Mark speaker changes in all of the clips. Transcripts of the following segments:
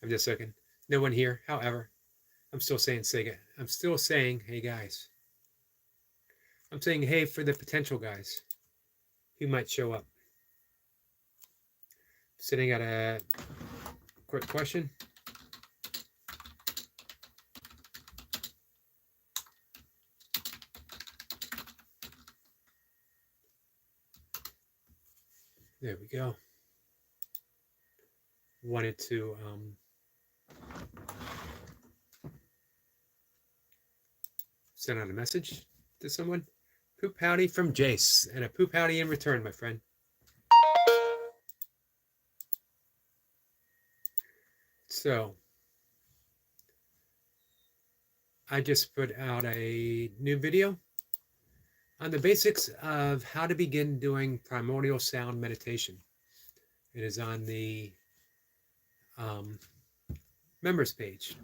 Speaker 1: I'm just looking. No one here. However, I'm still saying Sega. I'm still saying, hey guys. I'm saying hey for the potential guys who might show up. Sitting at a quick question. There we go. Wanted to send out a message to someone. Poop howdy from Jace, and a poop howdy in return, my friend. So, I just put out a new video on the basics of how to begin doing primordial sound meditation. It is on the members page.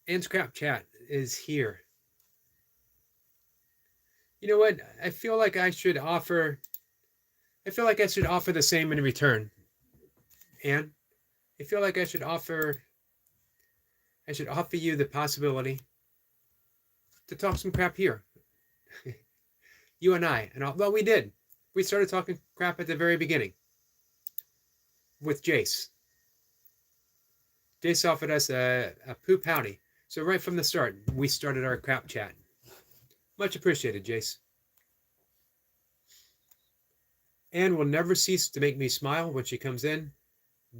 Speaker 1: And Scrap Chat is here. You know what? I feel like I should offer the same in return. And I feel like I should offer you the possibility to talk some crap here. You and I. And well, we did. We started talking crap at the very beginning with Jace. Jace offered us a poop howdy. So right from the start, we started our crap chat. Much appreciated, Jace. Anne will never cease to make me smile when she comes in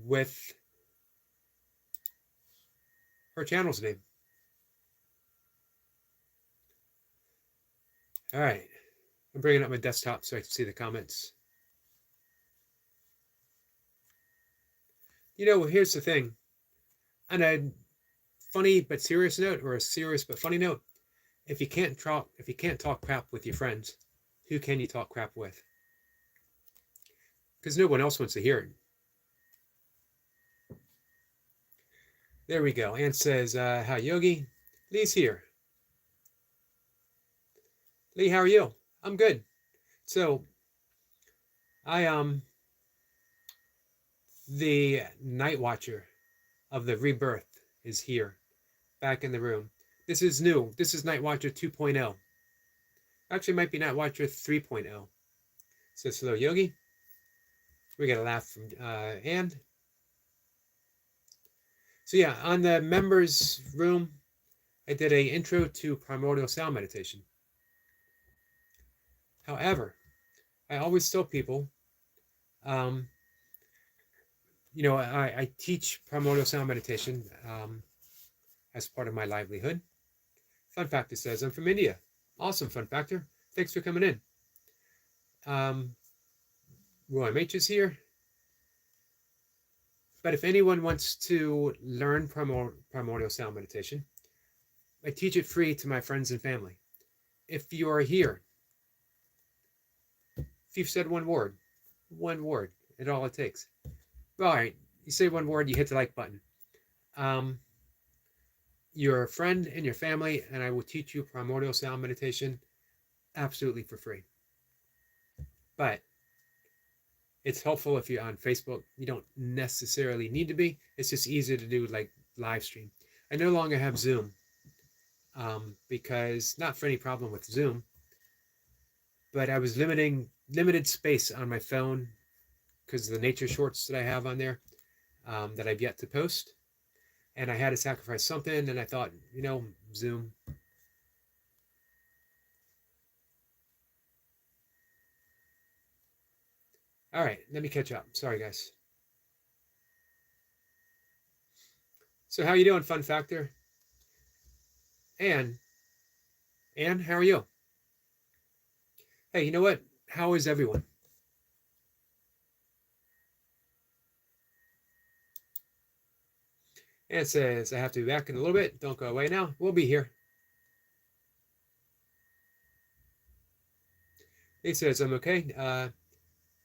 Speaker 1: with her channel's name. All right. I'm bringing up my desktop so I can see the comments. You know, here's the thing. On a funny but serious note, or a serious but funny note, if you can't talk crap with your friends, who can you talk crap with? Because no one else wants to hear it. There we go. Ann says, hi, Yogi. Lee's here. Lee, how are you? I'm good. So, the Night Watcher of the Rebirth is here, back in the room. This is new. This is Night Watcher 2.0. Actually, it might be Night Watcher 3.0. Says hello, Yogi. We got a laugh from Ann. So yeah, on the members room, I did a intro to primordial sound meditation. However, I always tell people, you know, I teach primordial sound meditation as part of my livelihood. Fun Factor says, I'm from India. Awesome, Fun Factor. Thanks for coming in. Roy Mach is here. But if anyone wants to learn primordial sound meditation, I teach it free to my friends and family. If you are here, if you've said one word, and all it takes. All right, you say one word, you hit the like button. Your friend and your family, and I will teach you primordial sound meditation absolutely for free. But it's helpful if you're on Facebook. You don't necessarily need to be. It's just easier to do like live stream. I no longer have Zoom because, not for any problem with Zoom, but I was limited space on my phone because of the nature shorts that I have on there that I've yet to post. And I had to sacrifice something, and I thought, you know, Zoom. All right, let me catch up. Sorry, guys. So how you doing, Fun Factor? Anne, how are you? Hey, you know what? How is everyone? Anne says, I have to be back in a little bit. Don't go away now. We'll be here. He says, I'm okay.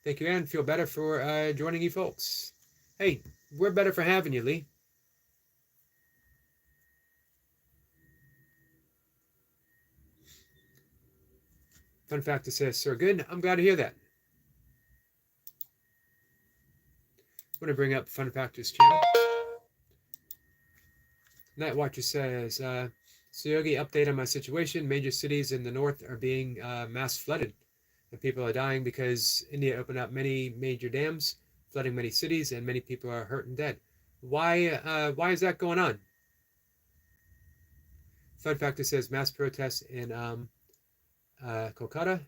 Speaker 1: Thank you, Anne. Feel better for joining you folks. Hey, we're better for having you, Lee. Fun Factor says, sir, good. I'm glad to hear that. want to bring up Fun Factors channel. Night Watcher says, so Yogi, update on my situation. Major cities in the north are being mass flooded. And people are dying because India opened up many major dams, flooding many cities, and many people are hurt and dead. Why is that going on? Fun Factor says, mass protests in Kolkata,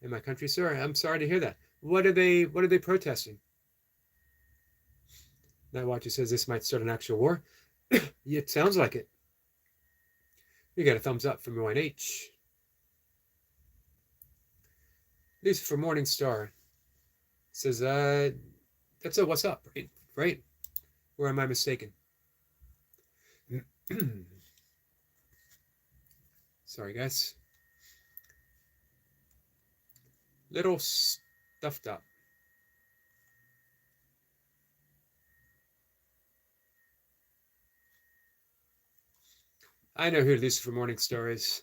Speaker 1: in my country, sir. I'm sorry to hear that. What are they protesting? Night Watcher says this might start an actual war. It sounds like it. We got a thumbs up from ONH. Lucifer Morningstar says, that's a what's up, right? Right? Or am I mistaken? Sorry, guys. Little stuffed up. I know who Lucifer Morningstar is.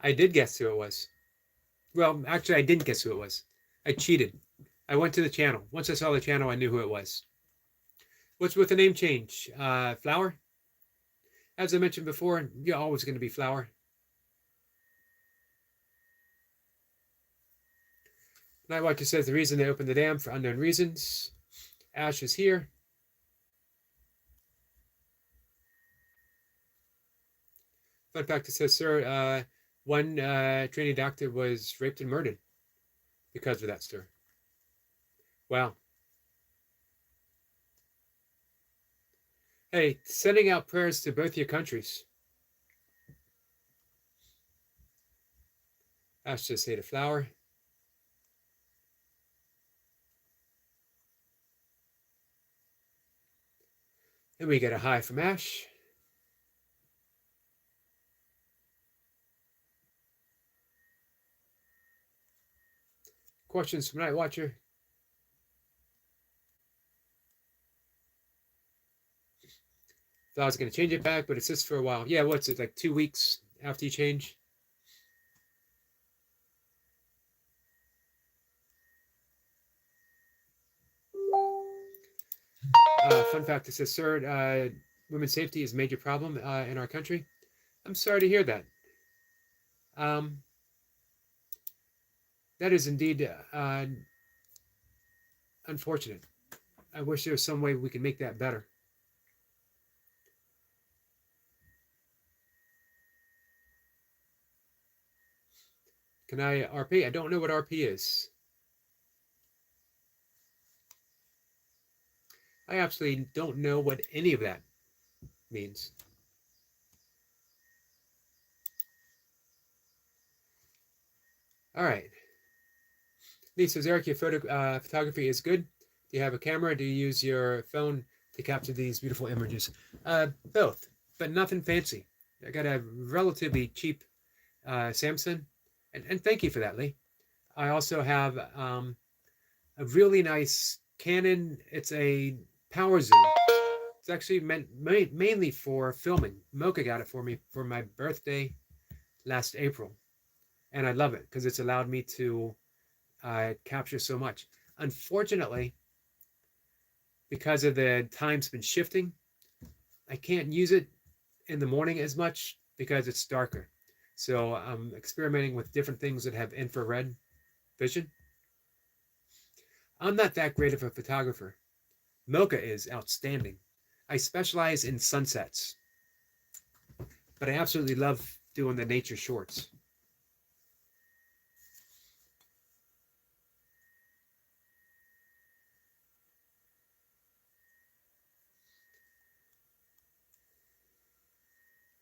Speaker 1: I did guess who it was. Well, actually, I didn't guess who it was. I cheated. I went to the channel. Once I saw the channel, I knew who it was. What's with the name change? Flower? As I mentioned before, you're always going to be Flower. Night Watcher says the reason they opened the dam for unknown reasons. Ash is here. Fun Factor says, sir, one trainee doctor was raped and murdered because of that, sir. Wow. Hey, sending out prayers to both your countries. Ash just ate a flower. And we get a hi from Ash. Questions from Night Watcher. Thought I was going to change it back, but it sits for a while. Yeah, what's it, like 2 weeks after you change? Fun fact, it says, sir, women's safety is a major problem in our country. I'm sorry to hear that. That is indeed unfortunate. I wish there was some way we could make that better. Can I RP? I don't know what RP is. I absolutely don't know what any of that means. All right. Lee says, Eric, your photography is good. Do you have a camera? Do you use your phone to capture these beautiful images? Both, but nothing fancy. I got a relatively cheap Samsung, and thank you for that, Lee. I also have a really nice Canon. It's a power zoom. It's actually meant mainly for filming. Mocha got it for me for my birthday last April, and I love it because it's allowed me to capture so much. Unfortunately, because of the time's been shifting, I can't use it in the morning as much because it's darker. So I'm experimenting with different things that have infrared vision. I'm not that great of a photographer. Mocha is outstanding. I specialize in sunsets, but I absolutely love doing the nature shorts.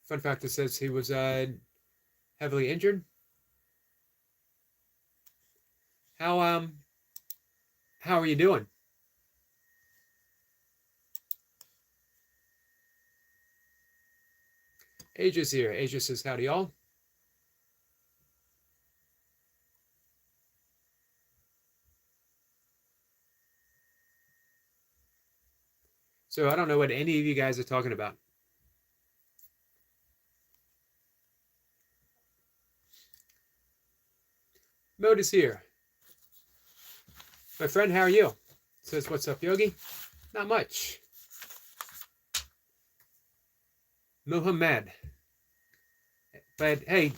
Speaker 1: Fun fact, that says he was heavily injured. How are you doing? Asia's here. Asia says, howdy, y'all. So I don't know what any of you guys are talking about. Mode is here. My friend, how are you? Says, what's up, Yogi? Not much. Muhammad. But hey,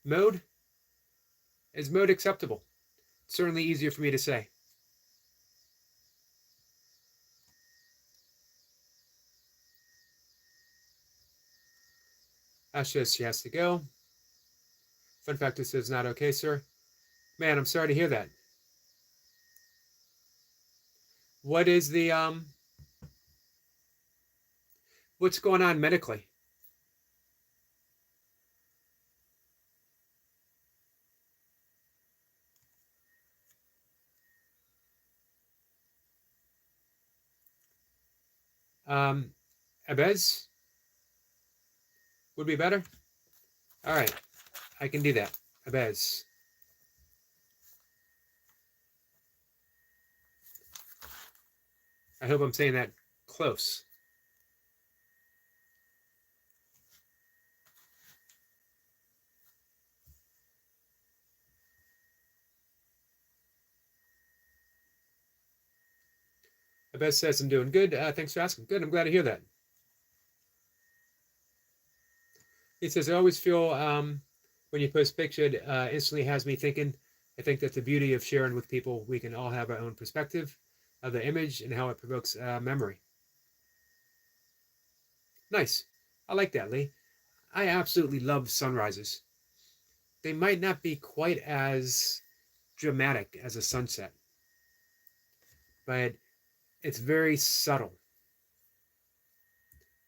Speaker 1: mode? Is mode acceptable? It's certainly easier for me to say. Ash says she has to go. Fun fact, this is not okay, sir. Man, I'm sorry to hear that. What is the what's going on medically? Abez would be better. All right, I can do that. Abez. I hope I'm saying that close. Abez says I'm doing good. Thanks for asking. Good. I'm glad to hear that. He says I always feel when you post picture, it instantly has me thinking. I think that's the beauty of sharing with people. We can all have our own perspective of the image and how it provokes memory. Nice. I like that, Lee. I absolutely love sunrises. They might not be quite as dramatic as a sunset, but it's very subtle.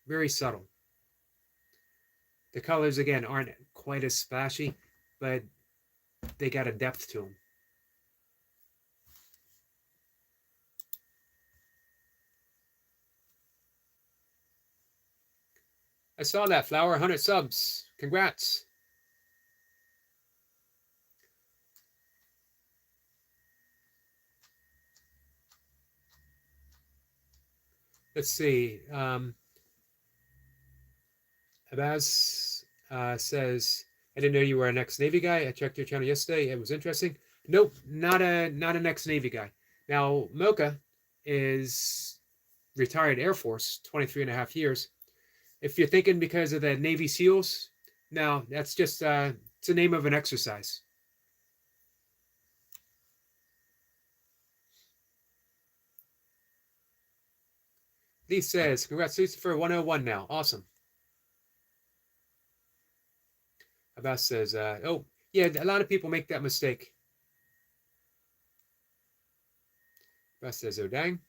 Speaker 1: Very subtle. The colors, again, aren't quite as splashy, but they got a depth to them. I saw that, Flower, 100 subs. Congrats. Let's see. Abaz says, I didn't know you were an ex-Navy guy. I checked your channel yesterday. It was interesting. Nope, not an ex-Navy guy. Now, Mocha is retired Air Force, 23 and a half years. If you're thinking because of the Navy SEALs, no, that's just it's the name of an exercise. Lee says, congrats, Lucifer 101 now. Awesome. Abbas says, oh, yeah, a lot of people make that mistake. Abbas says, oh, dang.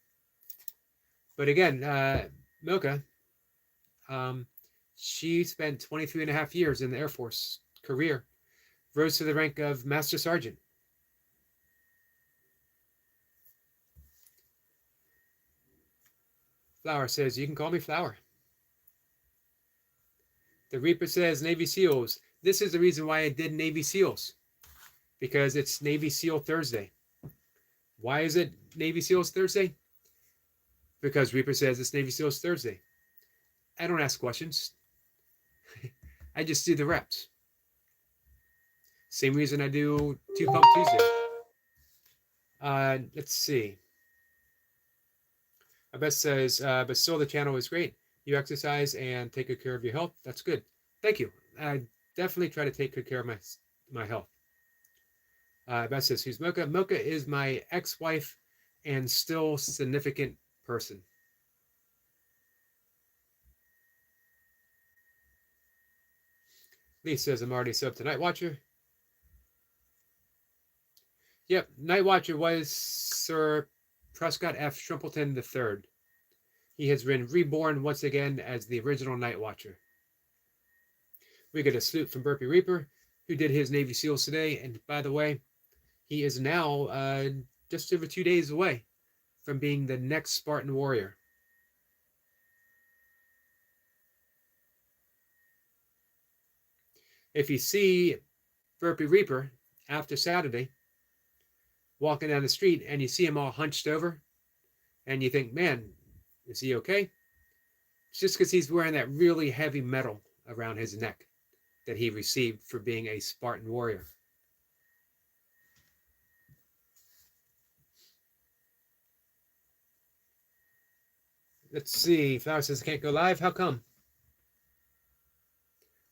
Speaker 1: But again, Milka, she spent 23 and a half years in the Air Force career, rose to the rank of Master Sergeant. Flower says, you can call me Flower. The Reaper says, Navy SEALs. This is the reason why I did Navy SEALs, because it's Navy SEAL Thursday. Why is it Navy SEALs Thursday? Because Reaper says it's Navy SEALs Thursday. I don't ask questions. I just do the reps. Same reason I do 2 Pump Tuesday. Let's see. Abess says, but still the channel is great. You exercise and take good care of your health. That's good. Thank you. I definitely try to take good care of my health. Abess says, who's Mocha? Mocha is my ex-wife and still significant person. Lee says, I'm already subbed to Night Watcher. Yep, Night Watcher was Sir Prescott F. Shrimpleton III. He has been reborn once again as the original Night Watcher. We get a salute from Burpee Reaper, who did his Navy SEALs today. And by the way, he is now just over 2 days away from being the next Spartan warrior. If you see Burpee Reaper after Saturday walking down the street and you see him all hunched over and you think, man, is he okay? It's just because he's wearing that really heavy metal around his neck that he received for being a Spartan warrior. Let's see. Flower says I can't go live. How come?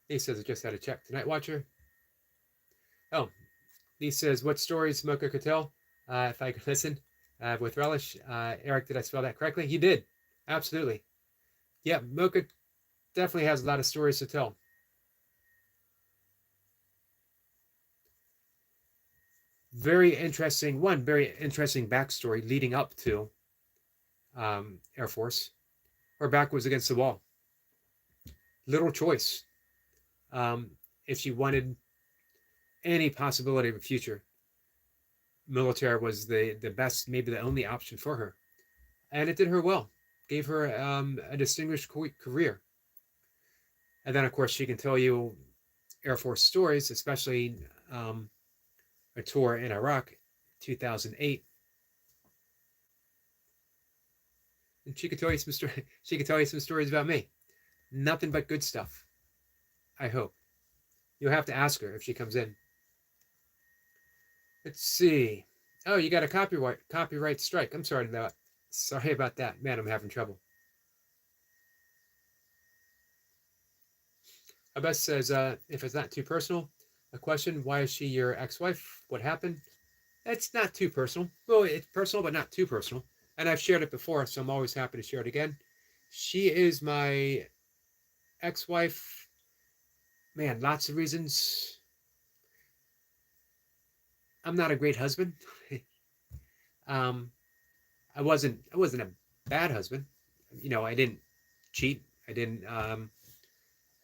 Speaker 1: He says I just had a check to Night Watcher. Oh, he says what stories Mocha could tell if I could listen with relish. Eric, did I spell that correctly? You did. Absolutely. Yeah, Mocha definitely has a lot of stories to tell. Very interesting backstory leading up to Air Force. Her back was against the wall. Little choice. If she wanted any possibility of a future, military was the best, maybe the only option for her. And it did her well. Gave her a distinguished career. And then, of course, she can tell you Air Force stories, especially a tour in Iraq, 2008. And she could tell you some she could tell you some stories about me. Nothing but good stuff. I hope. You'll have to ask her if she comes in. Let's see. Oh, you got a copyright strike. I'm sorry about that. Man, I'm having trouble. Abess says, if it's not too personal, a question, why is she your ex-wife? What happened? It's not too personal. Well, it's personal, but not too personal. And I've shared it before, so I'm always happy to share it again. She is my ex-wife. Man, lots of reasons. I'm not a great husband. I wasn't a bad husband. You know, I didn't cheat. I didn't.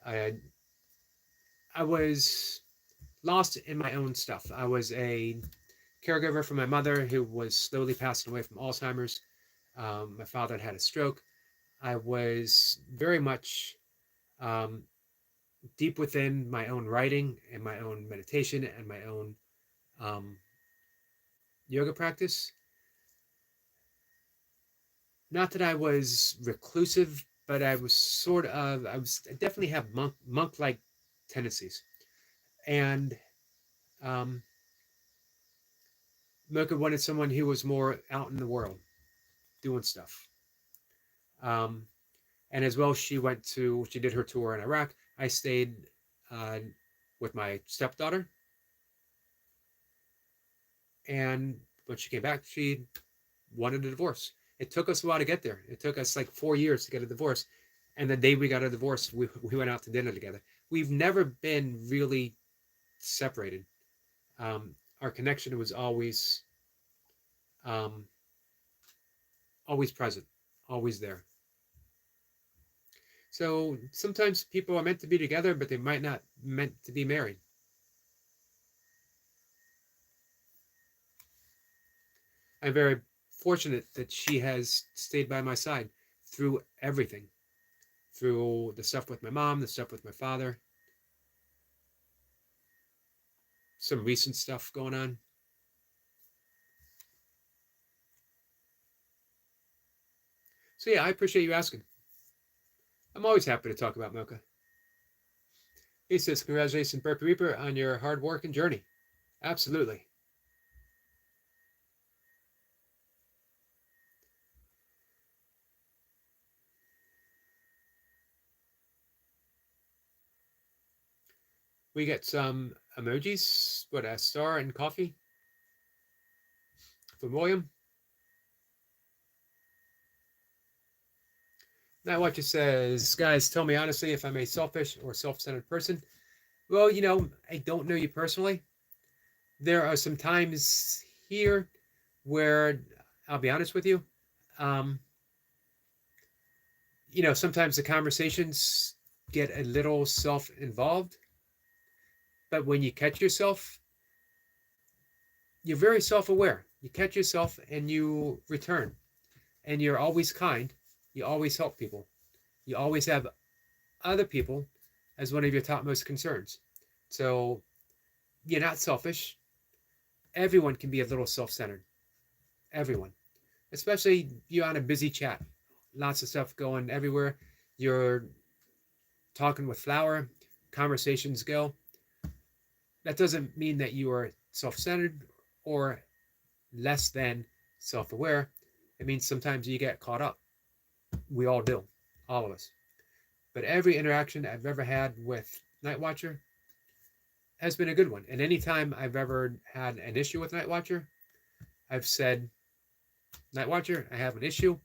Speaker 1: I was lost in my own stuff. I was a caregiver for my mother who was slowly passing away from Alzheimer's. My father had had a stroke. I was very much deep within my own writing and my own meditation and my own yoga practice. Not that I was reclusive, but I definitely have monk-like tendencies. And Mocha wanted someone who was more out in the world doing stuff. And as well, she did her tour in Iraq. I stayed with my stepdaughter. And when she came back, she wanted a divorce. It took us a while to get there. It took us like 4 years to get a divorce. And the day we got a divorce, we went out to dinner together. We've never been really separated. Our connection was always present, always there. So sometimes people are meant to be together, but they might not meant to be married. I'm very fortunate that she has stayed by my side through everything, through the stuff with my mom, the stuff with my father, some recent stuff going on. So yeah, I appreciate you asking. I'm always happy to talk about Mocha. He says, congratulations, Burpee Reaper, on your hard work and journey. Absolutely. We get some emojis. What, a star and coffee from William. Now what says, guys, tell me honestly if I'm a selfish or self-centered person. Well, you know, I don't know you personally. There are some times here where I'll be honest with you. You know, sometimes the conversations get a little self-involved. But when you catch yourself, you're very self-aware. You catch yourself and you return. And you're always kind. You always help people. You always have other people as one of your topmost concerns. So you're not selfish. Everyone can be a little self-centered. Everyone. Especially you're on a busy chat. Lots of stuff going everywhere. You're talking with Flower. Conversations go. That doesn't mean that you are self-centered or less than self-aware. It means sometimes you get caught up. We all do, all of us. But every interaction I've ever had with Night Watcher has been a good one. And anytime I've ever had an issue with Night Watcher, I've said, Night Watcher, I have an issue.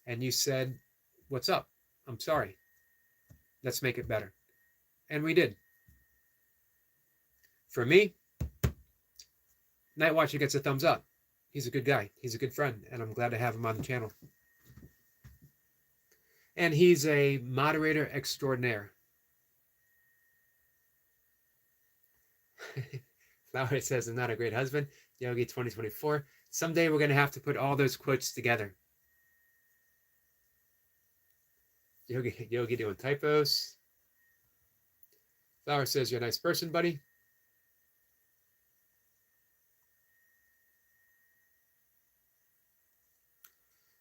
Speaker 1: And you said, what's up? I'm sorry. Let's make it better. And we did. For me, Night Watcher gets a thumbs up. He's a good guy. He's a good friend. And I'm glad to have him on the channel. And he's a moderator extraordinaire. Flower says, I'm not a great husband. Yogi 2024. Someday we're going to have to put all those quotes together. Yogi doing typos. Flower says, you're a nice person, buddy.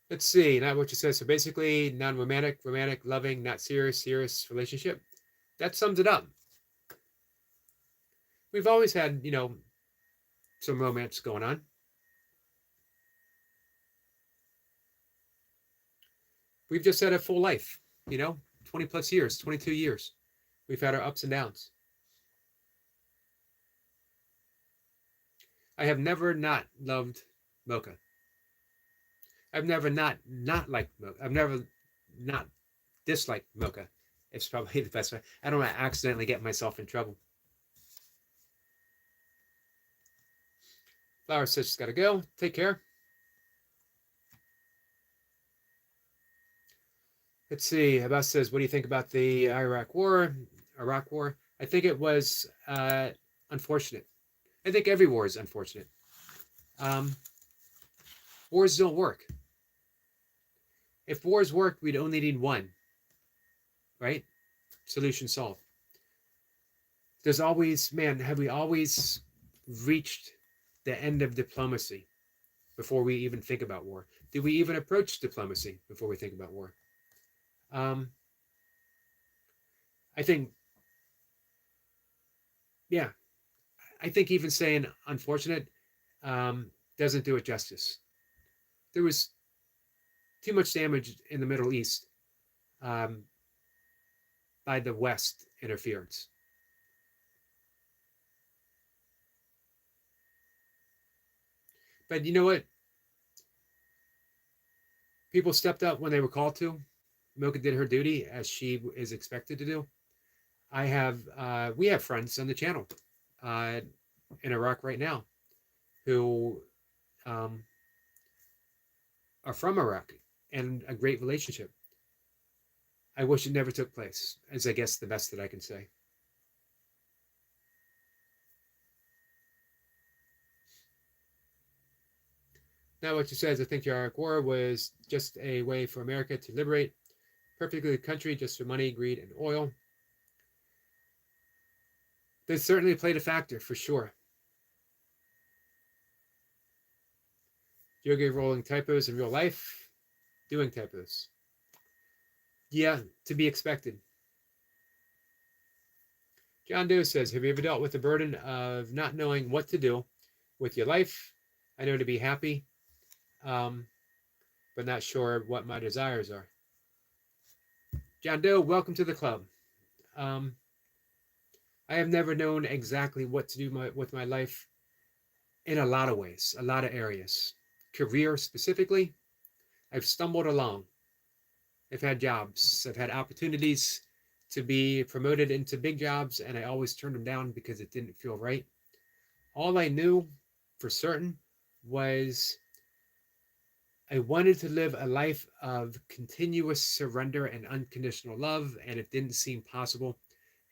Speaker 1: Let's see. Not what you said. So basically, non-romantic, romantic, loving, not serious, serious relationship. That sums it up. We've always had, some romance going on. We've just had a full life, 20 plus years, 22 years. We've had our ups and downs. I have never not loved Mocha. I've never not liked Mocha. I've never not disliked Mocha. It's probably the best way. I don't want to accidentally get myself in trouble. Flower says she's got to go. Take care. Let's see. Abbas says, what do you think about the Iraq War? I think it was unfortunate. I think every war is unfortunate. Wars don't work. If wars worked, we'd only need one, right? Solution solved. There's always, have we always reached the end of diplomacy before we even think about war? Do we even approach diplomacy before we think about war? I think, I think even saying unfortunate doesn't do it justice. There was too much damage in the Middle East by the West interference. But you know what? People stepped up when they were called to. Mocha did her duty as she is expected to do. We have friends on the channel in Iraq right now who are from Iraq and a great relationship. I wish it never took place, is I guess the best that I can say. Now, what you said is, I think the Iraq War was just a way for America to liberate perfectly the country just for money, greed, and oil. They certainly played a factor, for sure. Yogi rolling typos in real life, doing typos. Yeah, to be expected. John Doe says, have you ever dealt with the burden of not knowing what to do with your life? I know to be happy, but not sure what my desires are. John Doe, welcome to the club. I have never known exactly what to do with my life in a lot of ways, a lot of areas. Career specifically, I've stumbled along. I've had jobs. I've had opportunities to be promoted into big jobs, and I always turned them down because it didn't feel right. All I knew for certain was I wanted to live a life of continuous surrender and unconditional love, and it didn't seem possible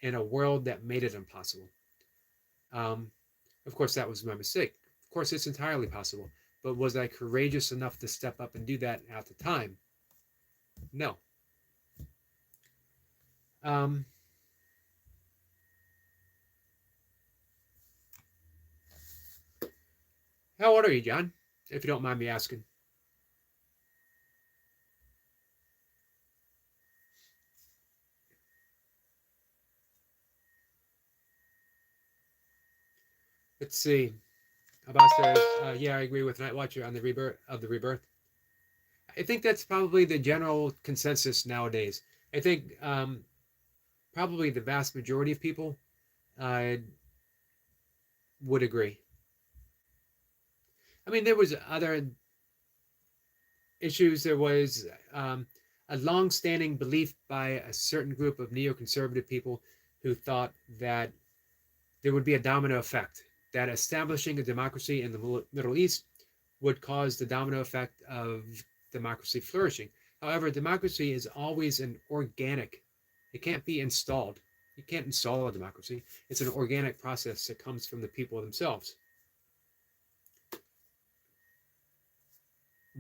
Speaker 1: in a world that made it impossible. Of course, that was my mistake. Of course, it's entirely possible. But was I courageous enough to step up and do that at the time? No. How old are you, John? If you don't mind me asking. Let's see. Abbas says, yeah, I agree with Night Watcher on the rebirth. I think that's probably the general consensus nowadays. I think probably the vast majority of people uh, would agree. I mean, there was other issues. There was a long-standing belief by a certain group of neoconservative people who thought that there would be a domino effect, that establishing a democracy in the Middle East would cause the domino effect of democracy flourishing. However, democracy is always an organic, it can't be installed. You can't install a democracy. It's an organic process that comes from the people themselves.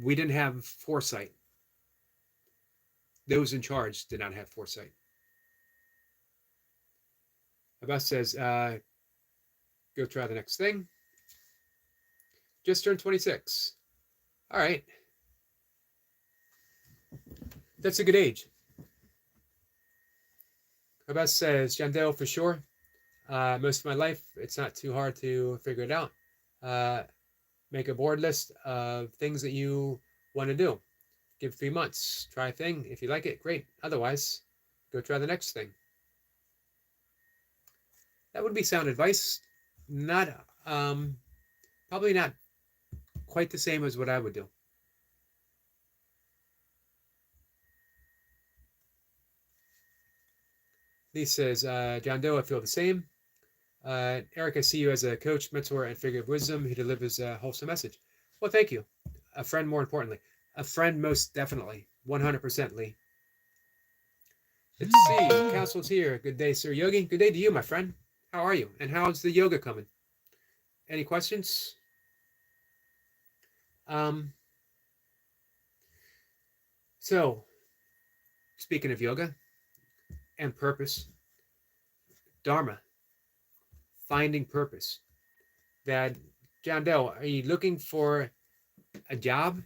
Speaker 1: We didn't have foresight. Those in charge did not have foresight. Abbas says, go try the next thing. Just turned 26. All right. That's a good age. Abbas says, Jandel, for sure. Most of my life, it's not too hard to figure it out. Make a board list of things that you want to do. Give 3 months. Try a thing. If you like it, great. Otherwise, go try the next thing. That would be sound advice. Not, probably not quite the same as what I would do. Lee says, John Doe, I feel the same. Eric, I see you as a coach, mentor, and figure of wisdom who delivers a wholesome message. Well, thank you. A friend, more importantly. A friend, most definitely. 100%, Lee. Let's see. Castle's here. Good day, Sir Yogi. Good day to you, my friend. How are you? And how's the yoga coming? Any questions? So, speaking of yoga and purpose, Dharma, finding purpose. That, John Doe, are you looking for a job,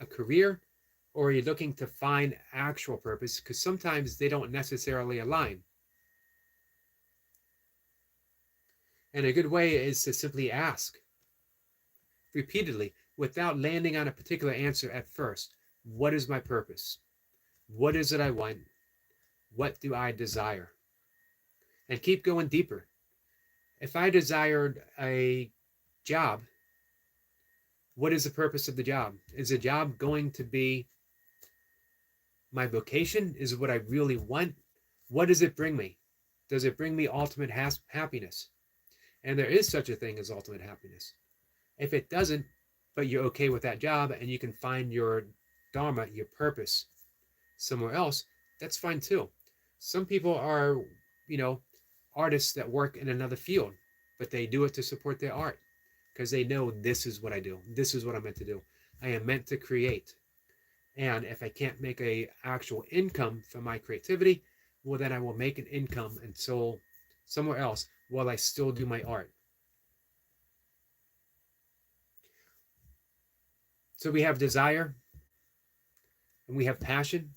Speaker 1: a career, or are you looking to find actual purpose? Because sometimes they don't necessarily align. And a good way is to simply ask repeatedly without landing on a particular answer at first. What is my purpose? What is it I want? What do I desire? And keep going deeper. If I desired a job, what is the purpose of the job? Is the job going to be my vocation? Is it what I really want? What does it bring me? Does it bring me ultimate happiness? And there is such a thing as ultimate happiness. If it doesn't, but you're okay with that job and you can find your dharma, your purpose somewhere else, that's fine too. Some people are, artists that work in another field, but they do it to support their art because they know this is what I do. This is what I'm meant to do. I am meant to create. And if I can't make a actual income from my creativity, well, then I will make an income until somewhere else while I still do my art. So we have desire and we have passion.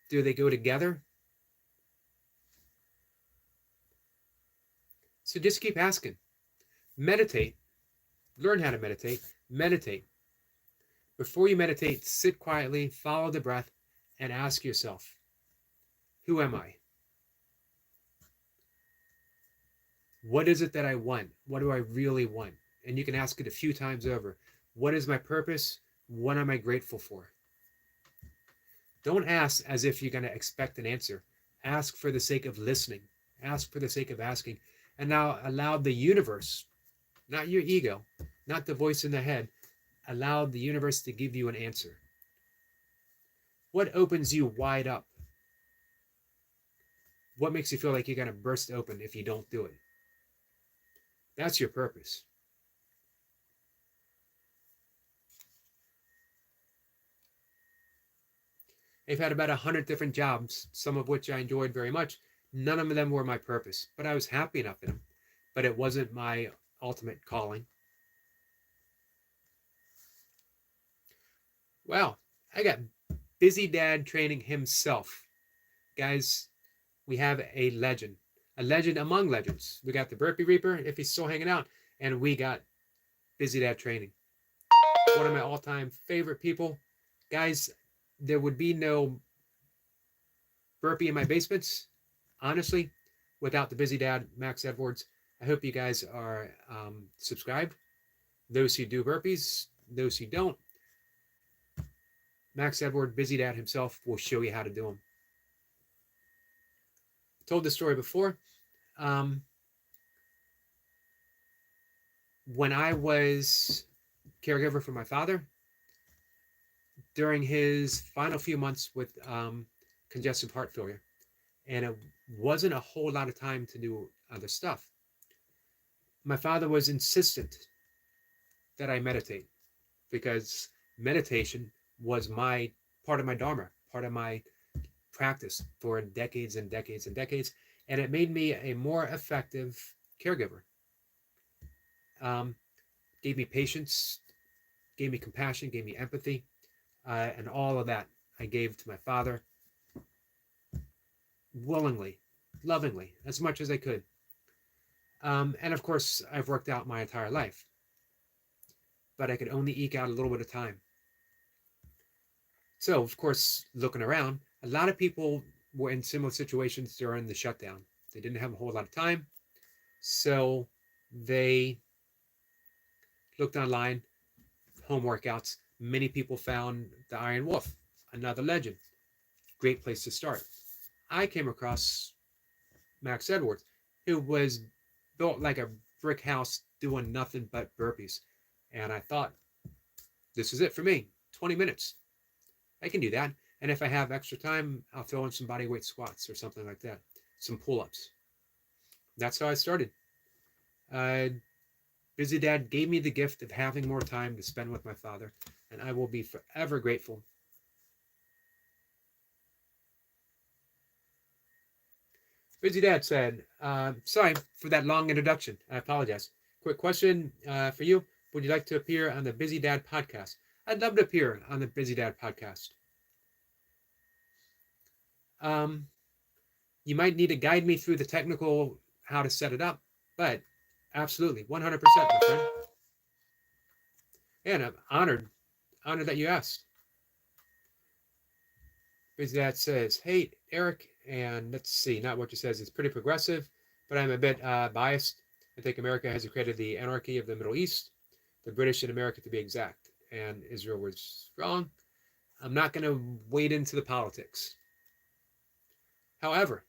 Speaker 1: Do they go together? So just keep asking. Meditate. Learn how to meditate. Meditate. Before you meditate, sit quietly, follow the breath, and ask yourself, who am I? What is it that I want? What do I really want? And you can ask it a few times over. What is my purpose? What am I grateful for? Don't ask as if you're going to expect an answer. Ask for the sake of listening. Ask for the sake of asking. And now allow the universe, not your ego, not the voice in the head, allow the universe to give you an answer. What opens you wide up? What makes you feel like you're going to burst open if you don't do it? That's your purpose. I've had about 100 different jobs, some of which I enjoyed very much. None of them were my purpose, but I was happy enough in them. But it wasn't my ultimate calling. Well, I got Busy Dad training himself. Guys, we have a legend among legends. We got the Burpee Reaper, if he's still hanging out, and we got Busy Dad training. One of my all-time favorite people. Guys, there would be no burpee in my basements, honestly, without the busy dad, Max Edwards. I hope you guys are subscribed. Those who do burpees, those who don't, Max Edward, busy dad himself, will show you how to do them. I told this story before. When I was caregiver for my father, during his final few months with congestive heart failure, and it wasn't a whole lot of time to do other stuff, my father was insistent that I meditate, because meditation was my part of my dharma, part of my practice for decades and decades and decades, and it made me a more effective caregiver. Gave me patience, gave me compassion, gave me empathy, and all of that I gave to my father willingly, lovingly, as much as I could. And of course, I've worked out my entire life, but I could only eke out a little bit of time. So, of course, looking around, a lot of people were in similar situations during the shutdown. They didn't have a whole lot of time, so they looked online, home workouts. Many people found the Iron Wolf, another legend. Great place to start. I came across Max Edwards, who was built like a brick house doing nothing but burpees. And I thought, this is it for me. 20 minutes. I can do that. And if I have extra time, I'll throw in some body weight squats or something like that. Some pull-ups. That's how I started. Busy Dad gave me the gift of having more time to spend with my father, and I will be forever grateful. Busy Dad said, sorry for that long introduction. I apologize. Quick question for you. Would you like to appear on the Busy Dad podcast? I'd love to appear on the Busy Dad podcast. You might need to guide me through the technical, how to set it up, but absolutely, 100%, my friend. And I'm honored that you asked. Busy Dad says, hey, Eric, and let's see, not what you says, it's pretty progressive, but I'm a bit biased. I think America has created the anarchy of the Middle East, the British in America to be exact, and Israel was wrong. I'm not going to wade into the politics. However,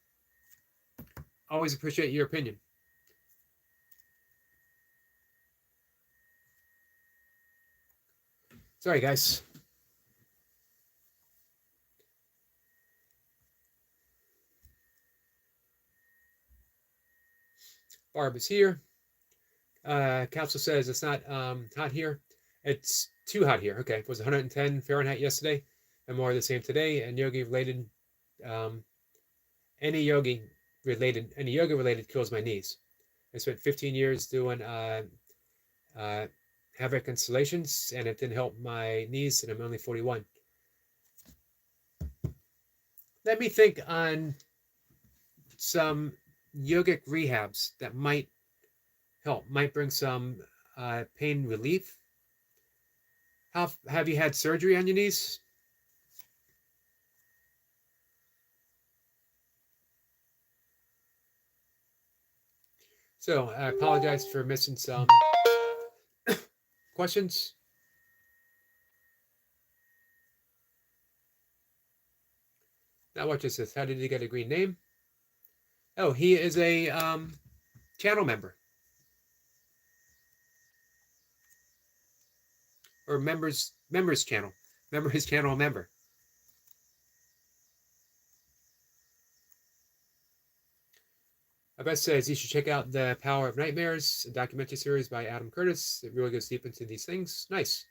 Speaker 1: always appreciate your opinion. Sorry, guys. Barb is here. Council says it's not hot here. It's too hot here. Okay, it was 110 Fahrenheit yesterday, and more of the same today. And yoga related, any yoga related kills my knees. I spent 15 years doing havoc installations, and it didn't help my knees, and I'm only 41. Let me think on some yogic rehabs that might help, might bring some pain relief. Have you had surgery on your knees? So I apologize for missing some questions. Now what just says, how did he get a green name? Oh, he is a channel member. Or members channel. Remember his channel member. Abess says you should check out The Power of Nightmares, a documentary series by Adam Curtis. It really goes deep into these things. Nice.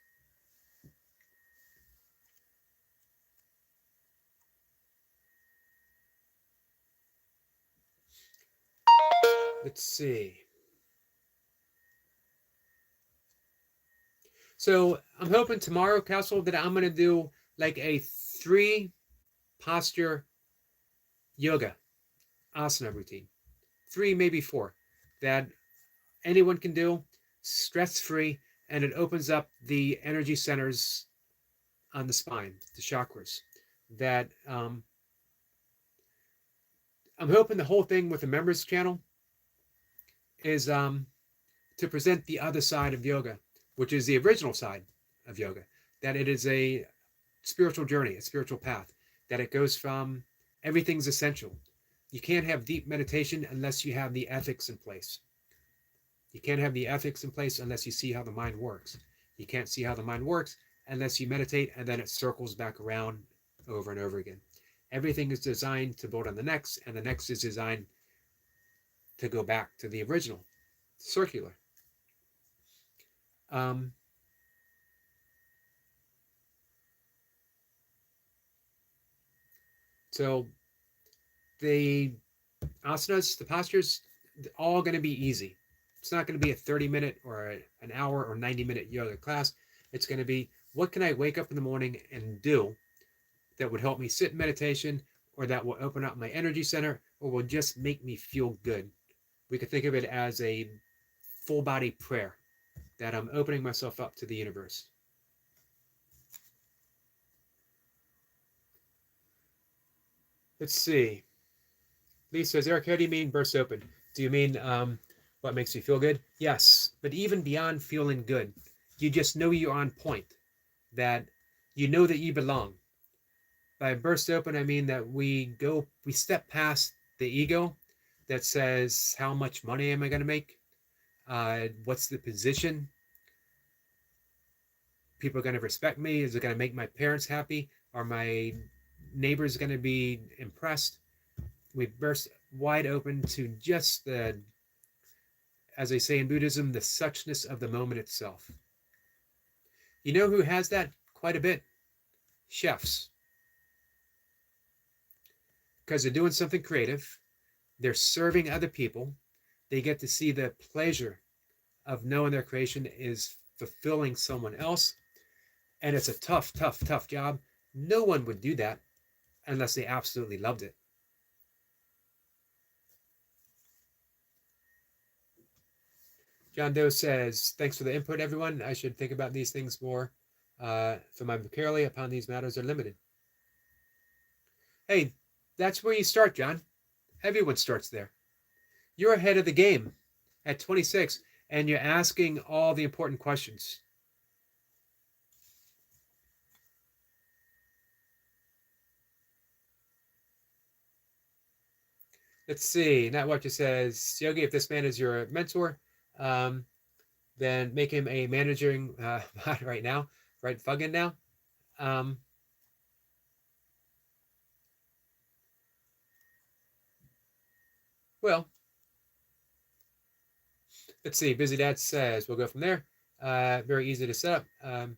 Speaker 1: Let's see. So I'm hoping tomorrow, Castle, that I'm going to do like a 3 posture yoga asana routine. 3, maybe 4, that anyone can do, stress-free, and it opens up the energy centers on the spine, the chakras. That I'm hoping the whole thing with the members channel is to present the other side of yoga, which is the original side of yoga. That it is a spiritual journey, a spiritual path. That it goes from everything's essential. You can't have deep meditation unless you have the ethics in place. You can't have the ethics in place unless you see how the mind works. You can't see how the mind works unless you meditate, and then it circles back around over and over again. Everything is designed to build on the next, and the next is designed to go back to the original, circular. So the asanas, the postures, all going to be easy. It's not going to be a 30-minute or an hour or 90-minute yoga class. It's going to be, what can I wake up in the morning and do that would help me sit in meditation, or that will open up my energy center, or will just make me feel good. We could think of it as a full body prayer, that I'm opening myself up to the universe. Let's see. Lee says, Eric, how do you mean burst open? Do you mean what makes you feel good? Yes, but even beyond feeling good, you just know you're on point, that you know that you belong. By burst open, I mean that we step past the ego that says, how much money am I going to make? What's the position? People are going to respect me? Is it going to make my parents happy? Are my neighbors going to be impressed? We burst wide open to just the, as they say in Buddhism, the suchness of the moment itself. You know who has that quite a bit? Chefs. Because they're doing something creative. They're serving other people. They get to see the pleasure of knowing their creation is fulfilling someone else. And it's a tough, tough, tough job. No one would do that unless they absolutely loved it. John Doe says, thanks for the input, everyone. I should think about these things more. For my vocabulary upon these matters are limited. Hey, that's where you start, John. Everyone starts there. You're ahead of the game at 26, and you're asking all the important questions. Let's see. Not what you says, Yogi, if this man is your mentor, then make him a managing right now, right? Fuggin now. Well, let's see. Busy Dad says we'll go from there. Very easy to set up.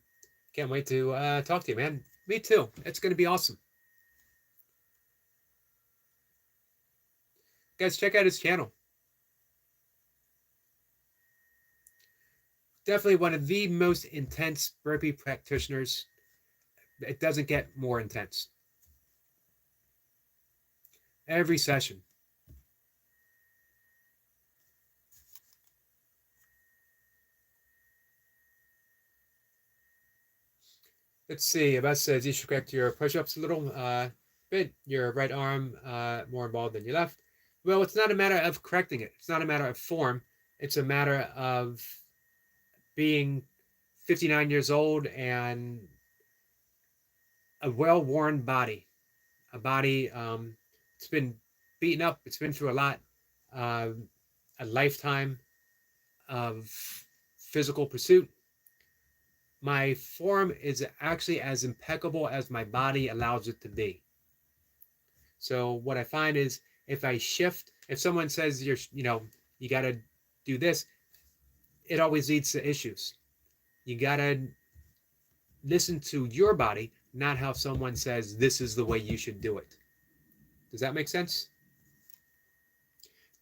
Speaker 1: Can't wait to talk to you, man. Me too. It's going to be awesome. Guys, check out his channel. Definitely one of the most intense burpee practitioners. It doesn't get more intense. Every session. Let's see. About says you should correct your push-ups a little bit. Your right arm more involved than your left. Well, it's not a matter of correcting it. It's not a matter of form. It's a matter of being 59 years old and a well-worn body. A body it's been beaten up. It's been through a lot. A lifetime of physical pursuit. My form is actually as impeccable as my body allows it to be. So what I find is if I shift, if someone says you got to do this, it always leads to issues. You got to listen to your body, not how someone says this is the way you should do it. Does that make sense?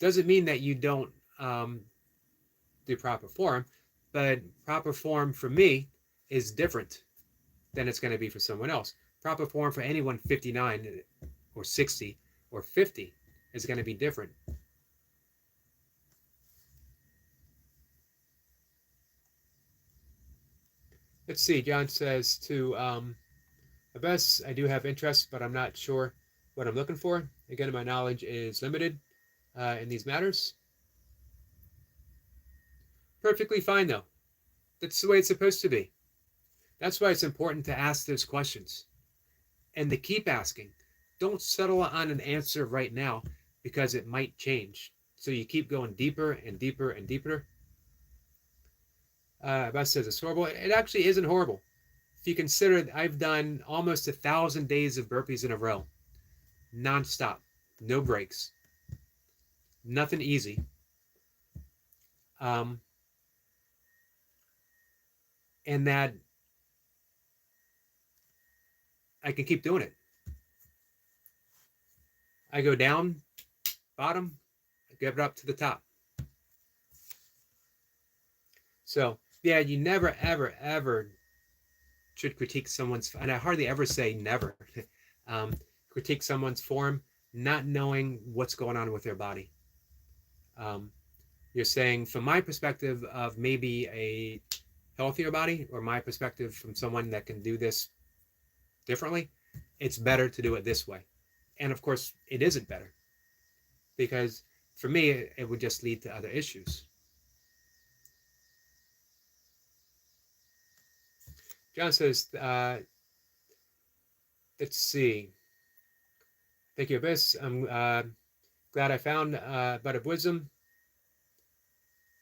Speaker 1: Doesn't mean that you don't do proper form, but proper form for me is different than it's going to be for someone else. Proper form for anyone 59 or 60 or 50 is going to be different. Let's see. John says to At best, I do have interest, but I'm not sure what I'm looking for. Again, my knowledge is limited in these matters. Perfectly fine, though. That's the way it's supposed to be. That's why it's important to ask those questions and to keep asking. Don't settle on an answer right now because it might change. So you keep going deeper and deeper and deeper. Beth says it's horrible. It actually isn't horrible. If you consider that I've done almost 1,000 days of burpees in a row, nonstop, no breaks, nothing easy. And that I can keep doing it. I go down, bottom, I get it up to the top. So yeah, you never, ever, ever should critique someone's, and I hardly ever say never, critique someone's form, not knowing what's going on with their body. You're saying, from my perspective of maybe a healthier body, or my perspective from someone that can do this differently, it's better to do it this way. And of course, it isn't better, because for me, it would just lead to other issues. John says, let's see. Thank you, Abyss. I'm glad I found a bit of wisdom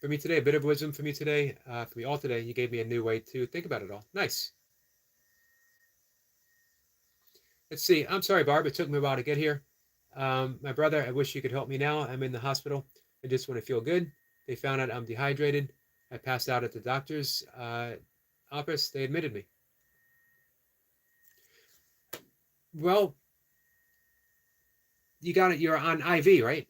Speaker 1: for me today, for me all today. You gave me a new way to think about it all. Nice. Let's see. I'm sorry, Barb. It took me a while to get here. My brother, I wish you could help me now. I'm in the hospital. I just want to feel good. They found out I'm dehydrated. I passed out at the doctor's office. They admitted me. Well, you got it. You're on IV, right?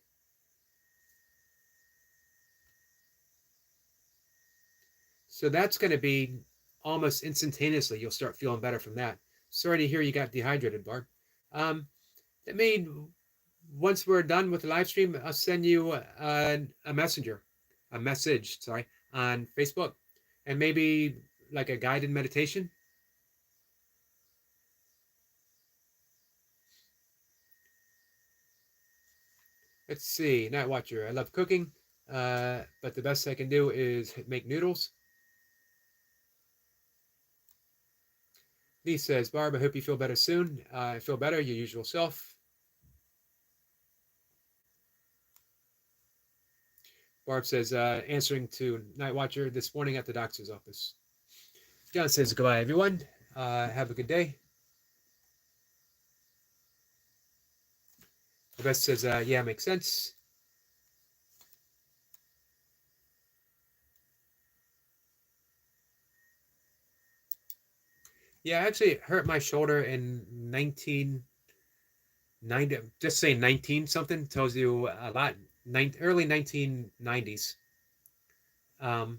Speaker 1: So that's going to be almost instantaneously. You'll start feeling better from that. Sorry to hear you got dehydrated, Barb. I mean, once we're done with the live stream, I'll send you a message, sorry, on Facebook, and maybe like a guided meditation. Let's see, Night Watcher. I love cooking, but the best I can do is make noodles. Lee says, Barb, I hope you feel better soon. I feel better, your usual self. Barb says, answering to Night Watcher this morning at the doctor's office. John says, goodbye, everyone. Have a good day. The best says, yeah, makes sense. Yeah, I actually hurt my shoulder in 1990. Just say 19 something tells you a lot. Early 1990s. And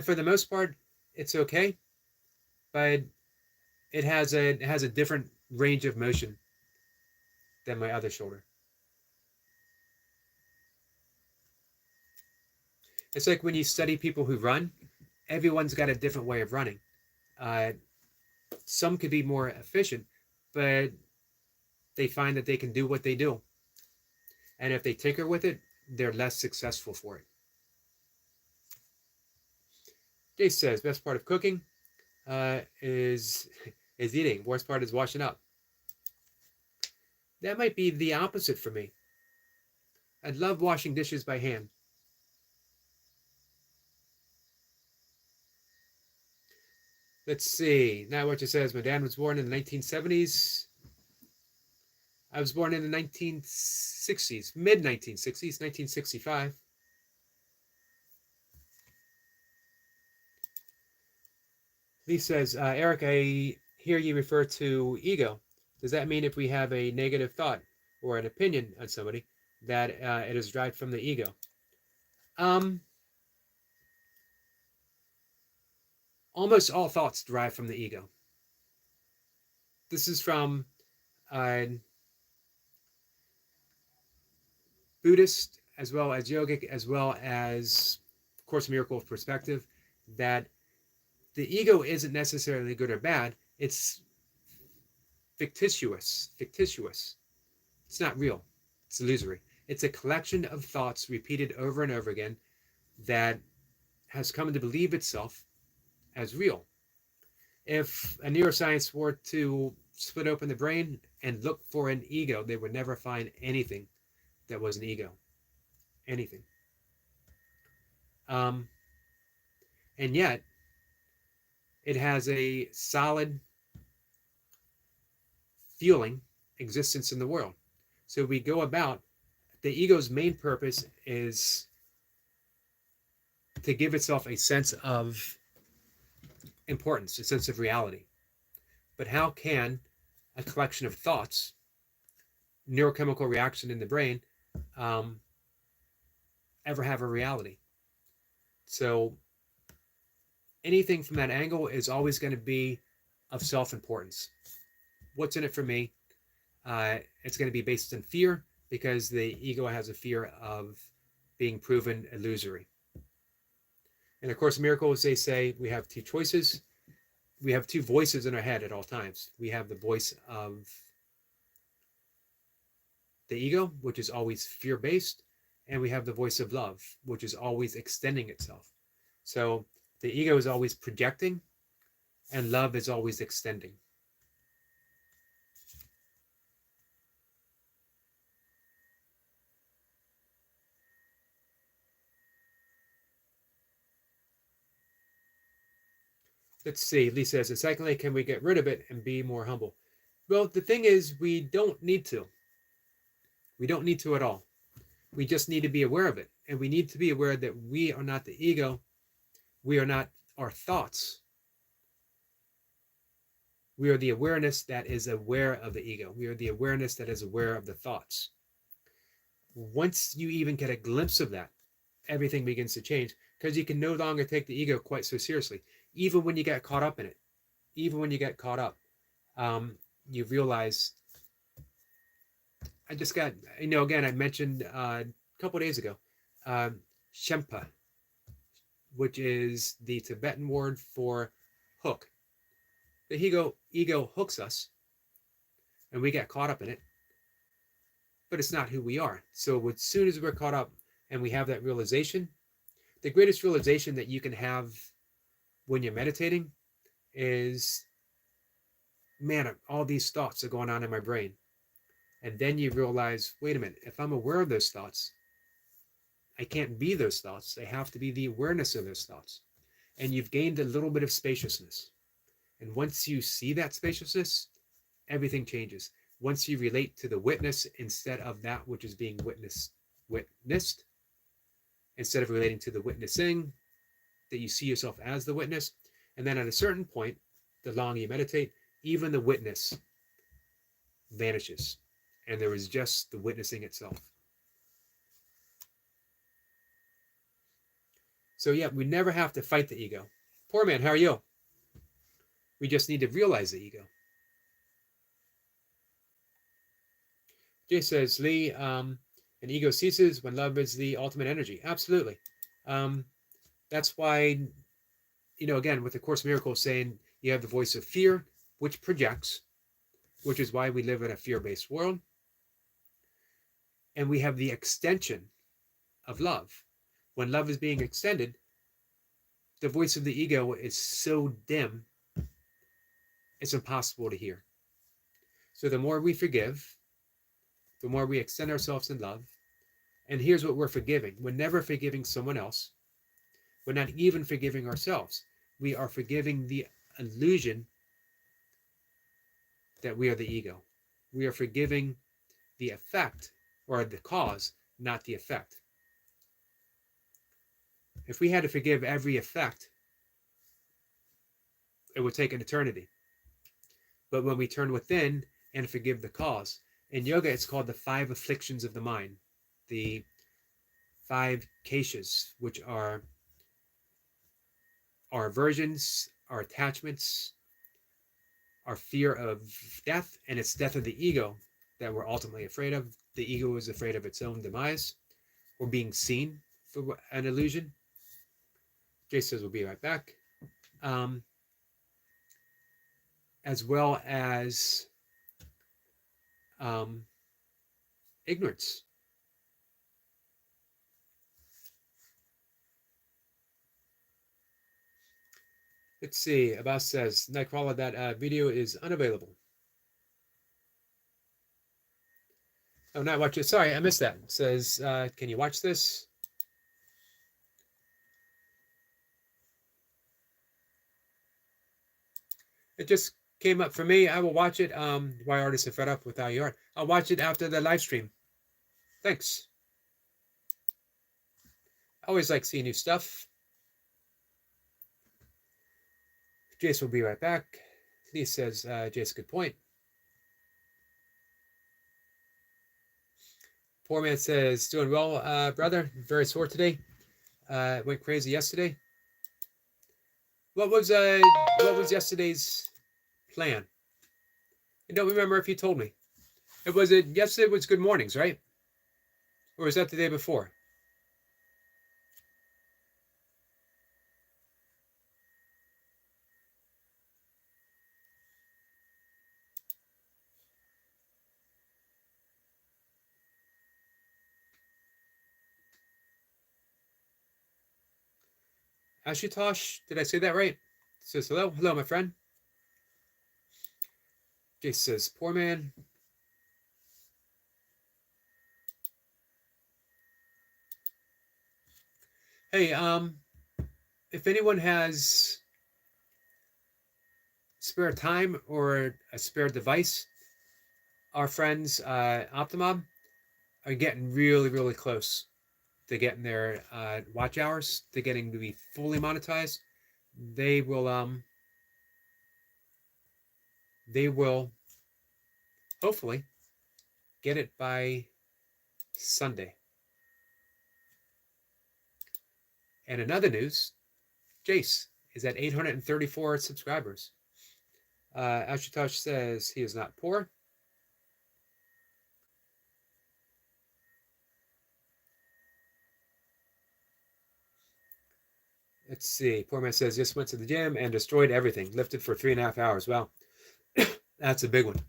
Speaker 1: for the most part, it's okay, but it has a different range of motion than my other shoulder. It's like when you study people who run, everyone's got a different way of running. Some could be more efficient, but they find that they can do what they do. And if they tinker with it, they're less successful for it. Jay says, best part of cooking is eating. Worst part is washing up. That might be the opposite for me. I love washing dishes by hand. Let's see. Now what it says, my dad was born in the 1970s. I was born in the 1960s, mid-1960s, 1965. Lee says, Eric, I hear you refer to ego. Does that mean if we have a negative thought or an opinion on somebody, that it is derived from the ego? Almost all thoughts derive from the ego. This is from Buddhist, as well as yogic, as well as Course in Miracles perspective, that the ego isn't necessarily good or bad. It's fictitious. It's not real. It's illusory. It's a collection of thoughts repeated over and over again that has come to believe itself as real. If a neuroscience were to split open the brain and look for an ego, they would never find anything that was an ego. Anything. And yet, it has a solid feeling existence in the world. So we go about, the ego's main purpose is to give itself a sense of importance, a sense of reality. But how can a collection of thoughts, neurochemical reaction in the brain, ever have a reality? So anything from that angle is always going to be of self-importance. What's in it for me? It's going to be based in fear, because the ego has a fear of being proven illusory. In A Course in Miracles, they say we have two choices. We have two voices in our head at all times. We have the voice of the ego, which is always fear-based, and we have the voice of love, which is always extending itself. So the ego is always projecting, and love is always extending. Let's see, Lisa says, and secondly, can we get rid of it and be more humble? Well, the thing is, we don't need to. We don't need to at all. We just need to be aware of it. And we need to be aware that we are not the ego. We are not our thoughts. We are the awareness that is aware of the ego. We are the awareness that is aware of the thoughts. Once you even get a glimpse of that, everything begins to change, because you can no longer take the ego quite so seriously. Even when you get caught up in it, even when you get caught up, you realize, I just got, again, I mentioned a couple of days ago, Shempa, which is the Tibetan word for hook. The ego hooks us, and we get caught up in it, but it's not who we are. So as soon as we're caught up and we have that realization, the greatest realization that you can have when you're meditating is, man, all these thoughts are going on in my brain. And then you realize, wait a minute, if I'm aware of those thoughts, I can't be those thoughts. They have to be the awareness of those thoughts. And you've gained a little bit of spaciousness. And once you see that spaciousness, everything changes. Once you relate to the witness instead of that which is being witnessed, instead of relating to the witnessing, that you see yourself as the witness. And then at a certain point, the longer you meditate, even the witness vanishes. And there is just the witnessing itself. So yeah, we never have to fight the ego. Poor man, how are you? We just need to realize the ego. Jay says, Lee, an ego ceases when love is the ultimate energy. Absolutely. That's why, again, with the Course in Miracles saying you have the voice of fear, which projects, which is why we live in a fear-based world. And we have the extension of love. When love is being extended, the voice of the ego is so dim, it's impossible to hear. So the more we forgive, the more we extend ourselves in love. And here's what we're forgiving. We're never forgiving someone else. We're not even forgiving ourselves. We are forgiving the illusion that we are the ego. We are forgiving the effect, or the cause, not the effect. If we had to forgive every effect, it would take an eternity. But when we turn within and forgive the cause, in yoga it's called the 5 afflictions of the mind, the 5 kleshas, which are our aversions, our attachments, our fear of death, and it's death of the ego that we're ultimately afraid of. The ego is afraid of its own demise, or being seen for an illusion. Jay says we'll be right back. As well as ignorance. Let's see. Abbas says, Nightcrawler, that video is unavailable. Oh, not watch it. Sorry, I missed that. It says, can you watch this? It just came up for me. I will watch it. Why Artists Are Fed Up with IER. I'll watch it after the live stream. Thanks. I always like seeing new stuff. Jace will be right back. He says, Jace, good point. Poor man says, doing well, brother. Very sore today. Went crazy yesterday. What was yesterday's plan? I don't remember if you told me. Yesterday was Good Mornings, right? Or was that the day before? Ashutosh, did I say that right? Says hello. Hello, my friend. Jace says, poor man. Hey, if anyone has spare time or a spare device, our friends Optimum are getting really, really close to getting their watch hours, to getting to be fully monetized. They will hopefully get it by Sunday. And in other news, Jace is at 834 subscribers. Ashutosh says he is not poor. Let's see. Poor man says just went to the gym and destroyed everything. Lifted for 3.5 hours. Well, that's a big one.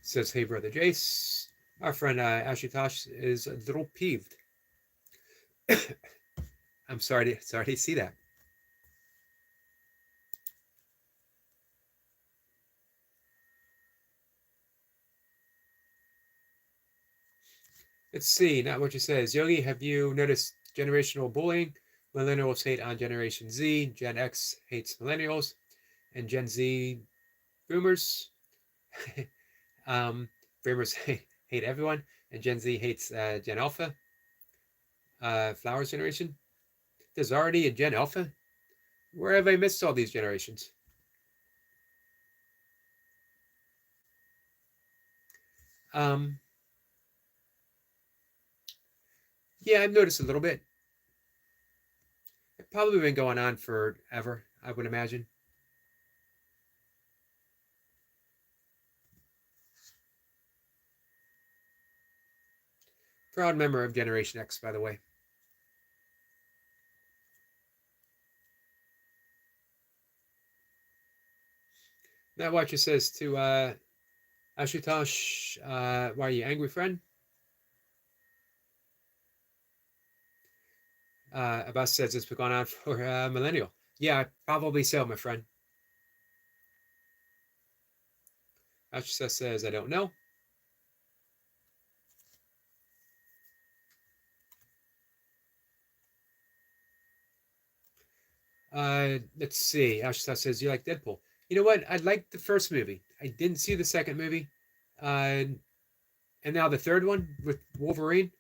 Speaker 1: Says, hey, brother Jace. Our friend Ashutosh is a little peeved. I'm sorry to see that. Let's see. Not what you says. Yogi, have you noticed generational bullying? Millennials hate on Generation Z. Gen X hates millennials. And Gen Z boomers. Boomers hate everyone. And Gen Z hates Gen Alpha. Flowers generation. There's already a Gen Alpha? Where have I missed all these generations? Yeah, I've noticed a little bit. It's probably been going on forever, I would imagine. Proud member of Generation X, by the way. Matt Watcher says to Ashutosh, why are you angry, friend? Abbas says it's been going on for millennial. Yeah, probably so, my friend. Ashutosh says, I don't know. Let's see. Ashutosh says, you like Deadpool. You know what? I liked the first movie. I didn't see the second movie. And now the third one with Wolverine.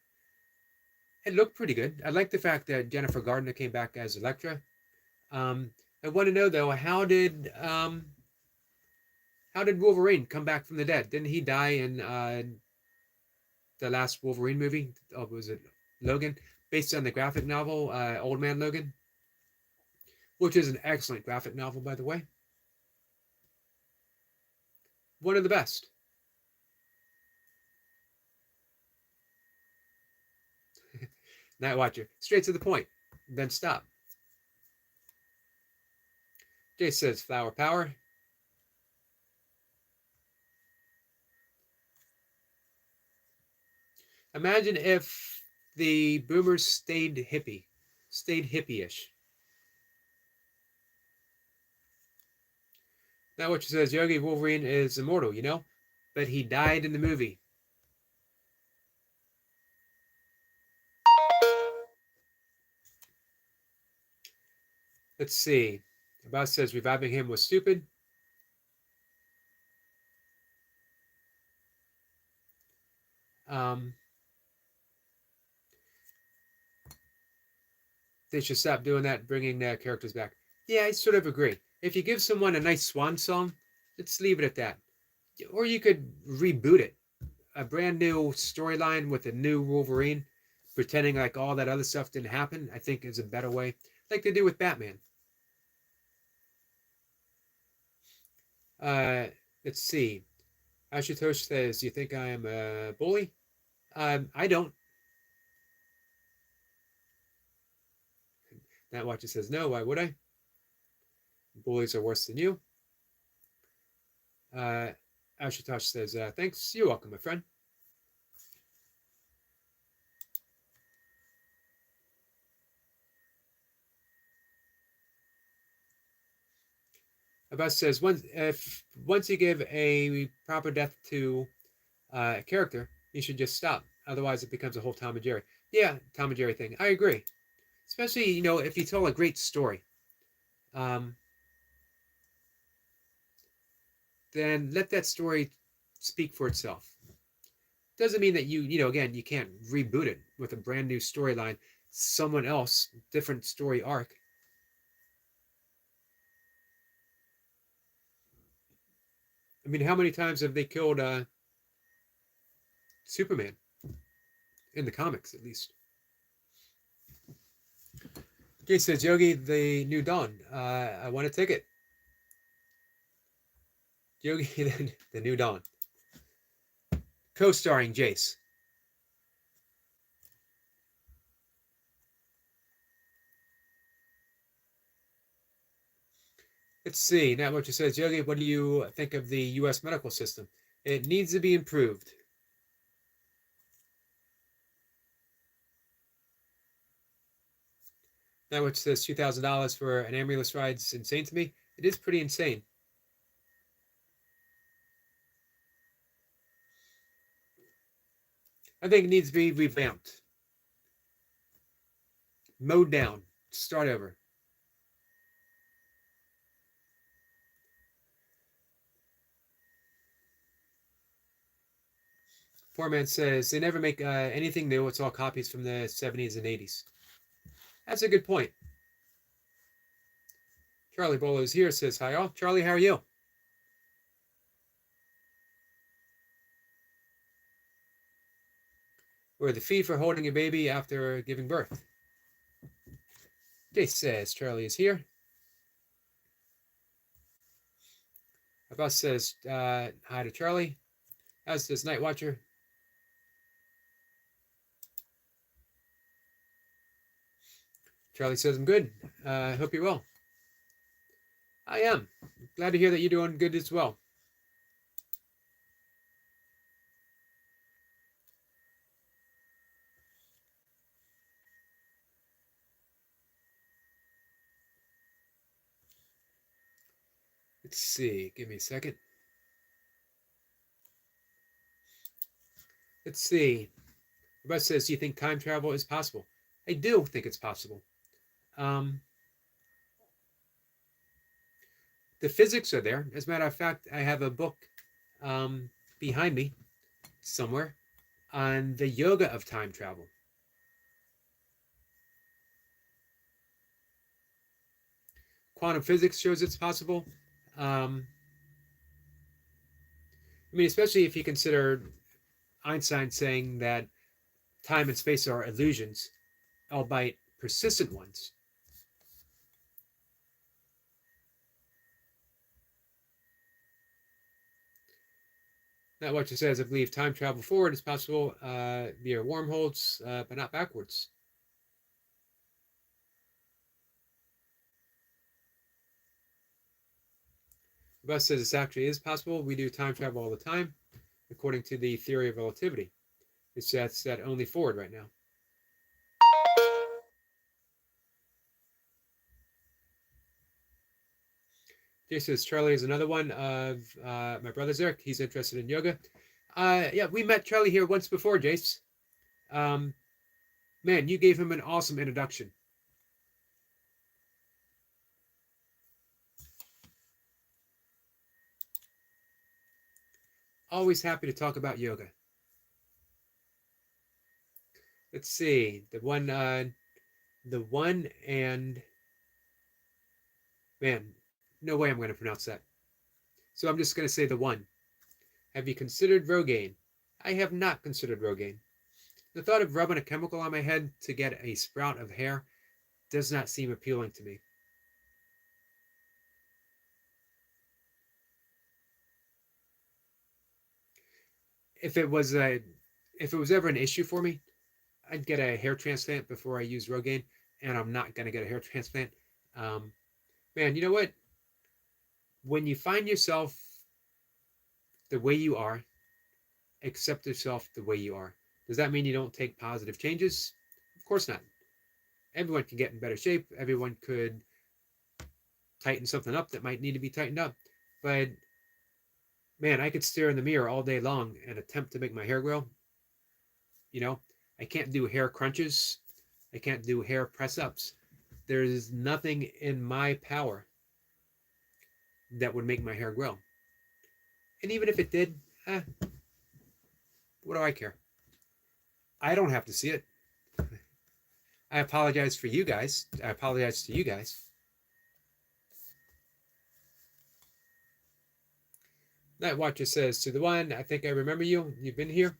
Speaker 1: It looked pretty good. I like the fact that Jennifer Gardner came back as Elektra. I want to know though, how did Wolverine come back from the dead? Didn't he die in the last Wolverine movie? Oh, was it Logan? Based on the graphic novel Old Man Logan, which is an excellent graphic novel, by the way. One of the best. Night Watcher, straight to the point, then stop. Jay says flower power. Imagine if the boomers stayed hippie-ish. Now what she says, Yogi Wolverine is immortal, but he died in the movie. Let's see. About says reviving him was stupid. They should stop doing that, bringing the characters back. Yeah, I sort of agree. If you give someone a nice swan song, let's leave it at that. Or you could reboot it. A brand new storyline with a new Wolverine, pretending like all that other stuff didn't happen, I think is a better way. Like they do with Batman. Let's see. Ashutosh says, you think I am a bully? I don't. Nat Watcher says, no, why would I? Bullies are worse than you. Ashutosh says, thanks. You're welcome, my friend. Abbas says, once you give a proper death to a character, you should just stop. Otherwise, it becomes a whole Tom and Jerry. Yeah, Tom and Jerry thing. I agree. Especially, if you tell a great story, then let that story speak for itself. Doesn't mean that again, you can't reboot it with a brand new storyline, someone else, different story arc. I mean, how many times have they killed Superman? In the comics, at least. Jay says, Yogi, the new Dawn. I want a ticket. Yogi, the new Dawn. Co-starring Jace. Let's see. Now, what you says, Yogi, what do you think of the U.S. medical system? It needs to be improved. Now, which says $2,000 for an ambulance ride is insane to me. It is pretty insane. I think it needs to be revamped, mowed down, start over. Poor man says they never make anything new. It's all copies from the 70s and 80s. That's a good point. Charlie Bolo is here, says hi all. Charlie, how are you? Or the fee for holding a baby after giving birth. Jace says Charlie is here. Abbas says hi to Charlie, as does Night Watcher. Charlie says I'm good. I hope you're well. I am. Glad to hear that you're doing good as well. Let's see. Give me a second. Let's see. Abbas says, do you think time travel is possible? I do think it's possible. The physics are there. As a matter of fact, I have a book behind me somewhere on the yoga of time travel. Quantum physics shows it's possible. I mean, especially if you consider Einstein saying that time and space are illusions, albeit persistent ones. Not what it says. I believe time travel forward is possible via wormholes, but not backwards. Bus says this actually is possible. We do time travel all the time, according to the theory of relativity. It's just that only forward right now. This is Charlie is another one of my brother's there. He's interested in yoga. Yeah, we met Charlie here once before, Jace. Um, man, you gave him an awesome introduction. Always happy to talk about yoga. Let's see the one and man, no way I'm going to pronounce that. So I'm just going to say the one. Have you considered Rogaine? I have not considered Rogaine. The thought of rubbing a chemical on my head to get a sprout of hair does not seem appealing to me. If it was ever an issue for me, I'd get a hair transplant before I use Rogaine, and I'm not going to get a hair transplant. Man, you know what? When you find yourself the way you are, accept yourself the way you are. Does that mean you don't take positive changes? Of course not. Everyone can get in better shape. Everyone could tighten something up that might need to be tightened up. But man, I could stare in the mirror all day long and attempt to make my hair grow. You know, I can't do hair crunches. I can't do hair press ups. There's nothing in my power that would make my hair grow. And even if it did, what do I care? I don't have to see it. I apologize for you guys. I apologize to you guys. Night Watcher says, to the one, I think I remember you. You've been here.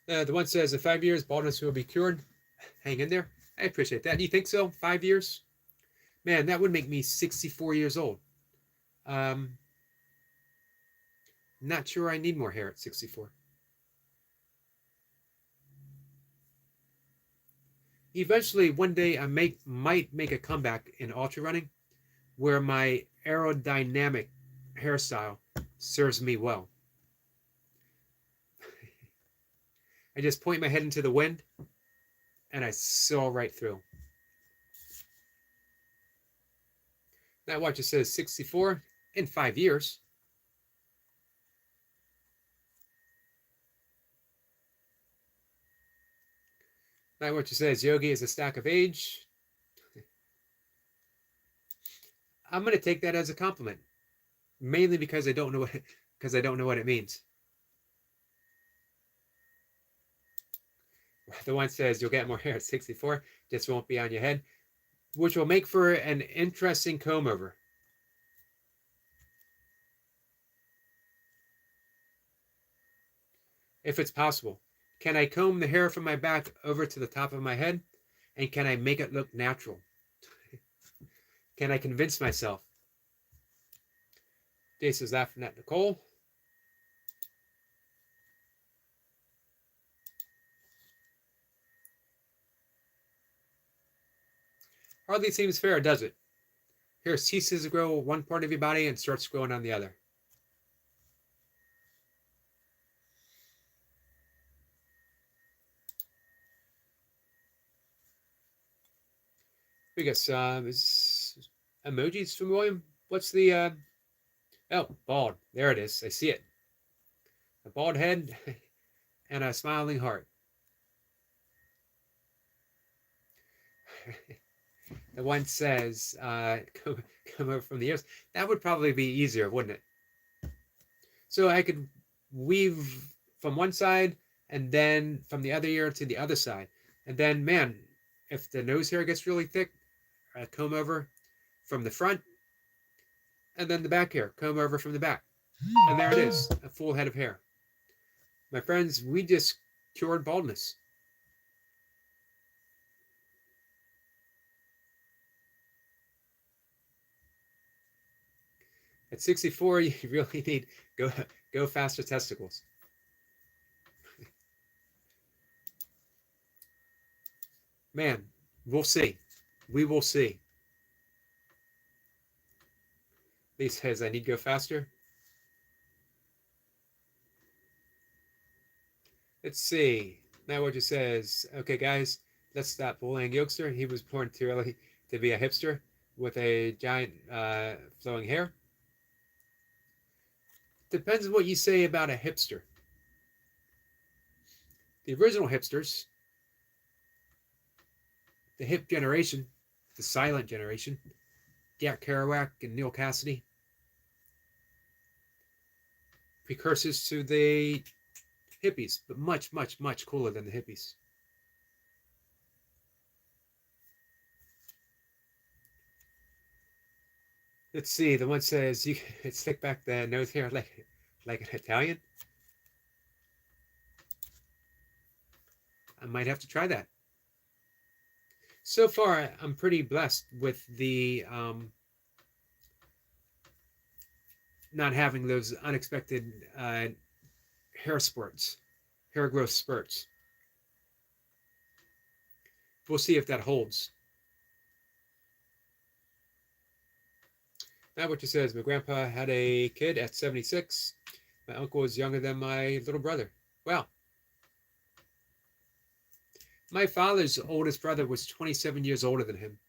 Speaker 1: The one says, in 5 years, baldness will be cured. Hang in there. I appreciate that. Do you think so? 5 years? Man, that would make me 64 years old. Not sure I need more hair at 64. Eventually, one day, I might make a comeback in ultra running where my aerodynamic hairstyle serves me well. I just point my head into the wind and I saw right through. That watch, it says 64 in 5 years. That watch, it says yogi is a stack of age. I'm going to take that as a compliment, mainly because I don't know what it means. The one says you'll get more hair at 64, just won't be on your head, which will make for an interesting comb over. If it's possible, can I comb the hair from my back over to the top of my head? And can I make it look natural? Can I convince myself? Jace is laughing at Nicole. Hardly seems fair, does it? Hair ceases to grow one part of your body and starts growing on the other. We got some emojis from William. What's the oh, bald. There it is. I see it. A bald head and a smiling heart. The one says, come over from the ears. That would probably be easier, wouldn't it? So I could weave from one side and then from the other ear to the other side. And then, man, if the nose hair gets really thick, I comb over from the front, and then the back hair, comb over from the back. And there it is, a full head of hair. My friends, we just cured baldness. At 64, you really need go faster testicles. Man, we'll see. We will see. Lee says, I need to go faster. Let's see. Now what it says, okay, guys, let's stop bullying Yokester. He was born too early to be a hipster with a giant flowing hair. Depends on what you say about a hipster. The original hipsters, the hip generation, the silent generation, Jack Kerouac and Neil Cassidy, precursors to the hippies, but much, much, much cooler than the hippies. Let's see. The one says you could stick back the nose hair like an Italian. I might have to try that. So far, I'm pretty blessed with the not having those unexpected hair growth spurts. We'll see if that holds. Now what you says, my grandpa had a kid at 76. My uncle was younger than my little brother. Wow. My father's oldest brother was 27 years older than him.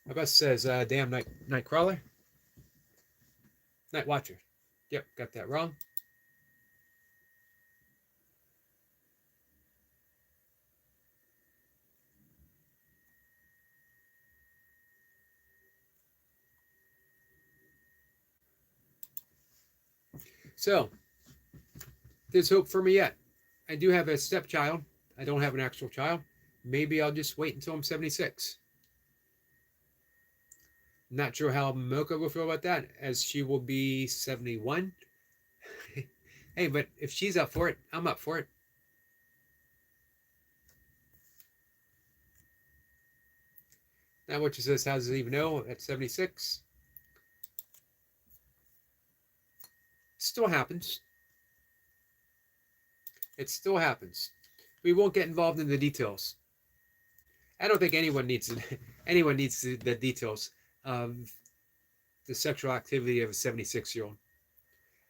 Speaker 1: My bus says, damn night crawler. Night watcher. Yep, got that wrong. So, there's hope for me yet. I do have a stepchild. I don't have an actual child. Maybe I'll just wait until I'm 76. Not sure how Mocha will feel about that, as she will be 71. Hey, but if she's up for it, I'm up for it. Now what she says, how does it even know at 76? Still happens. It still happens. We won't get involved in the details. I don't think anyone needs the details of the sexual activity of a 76-year-old.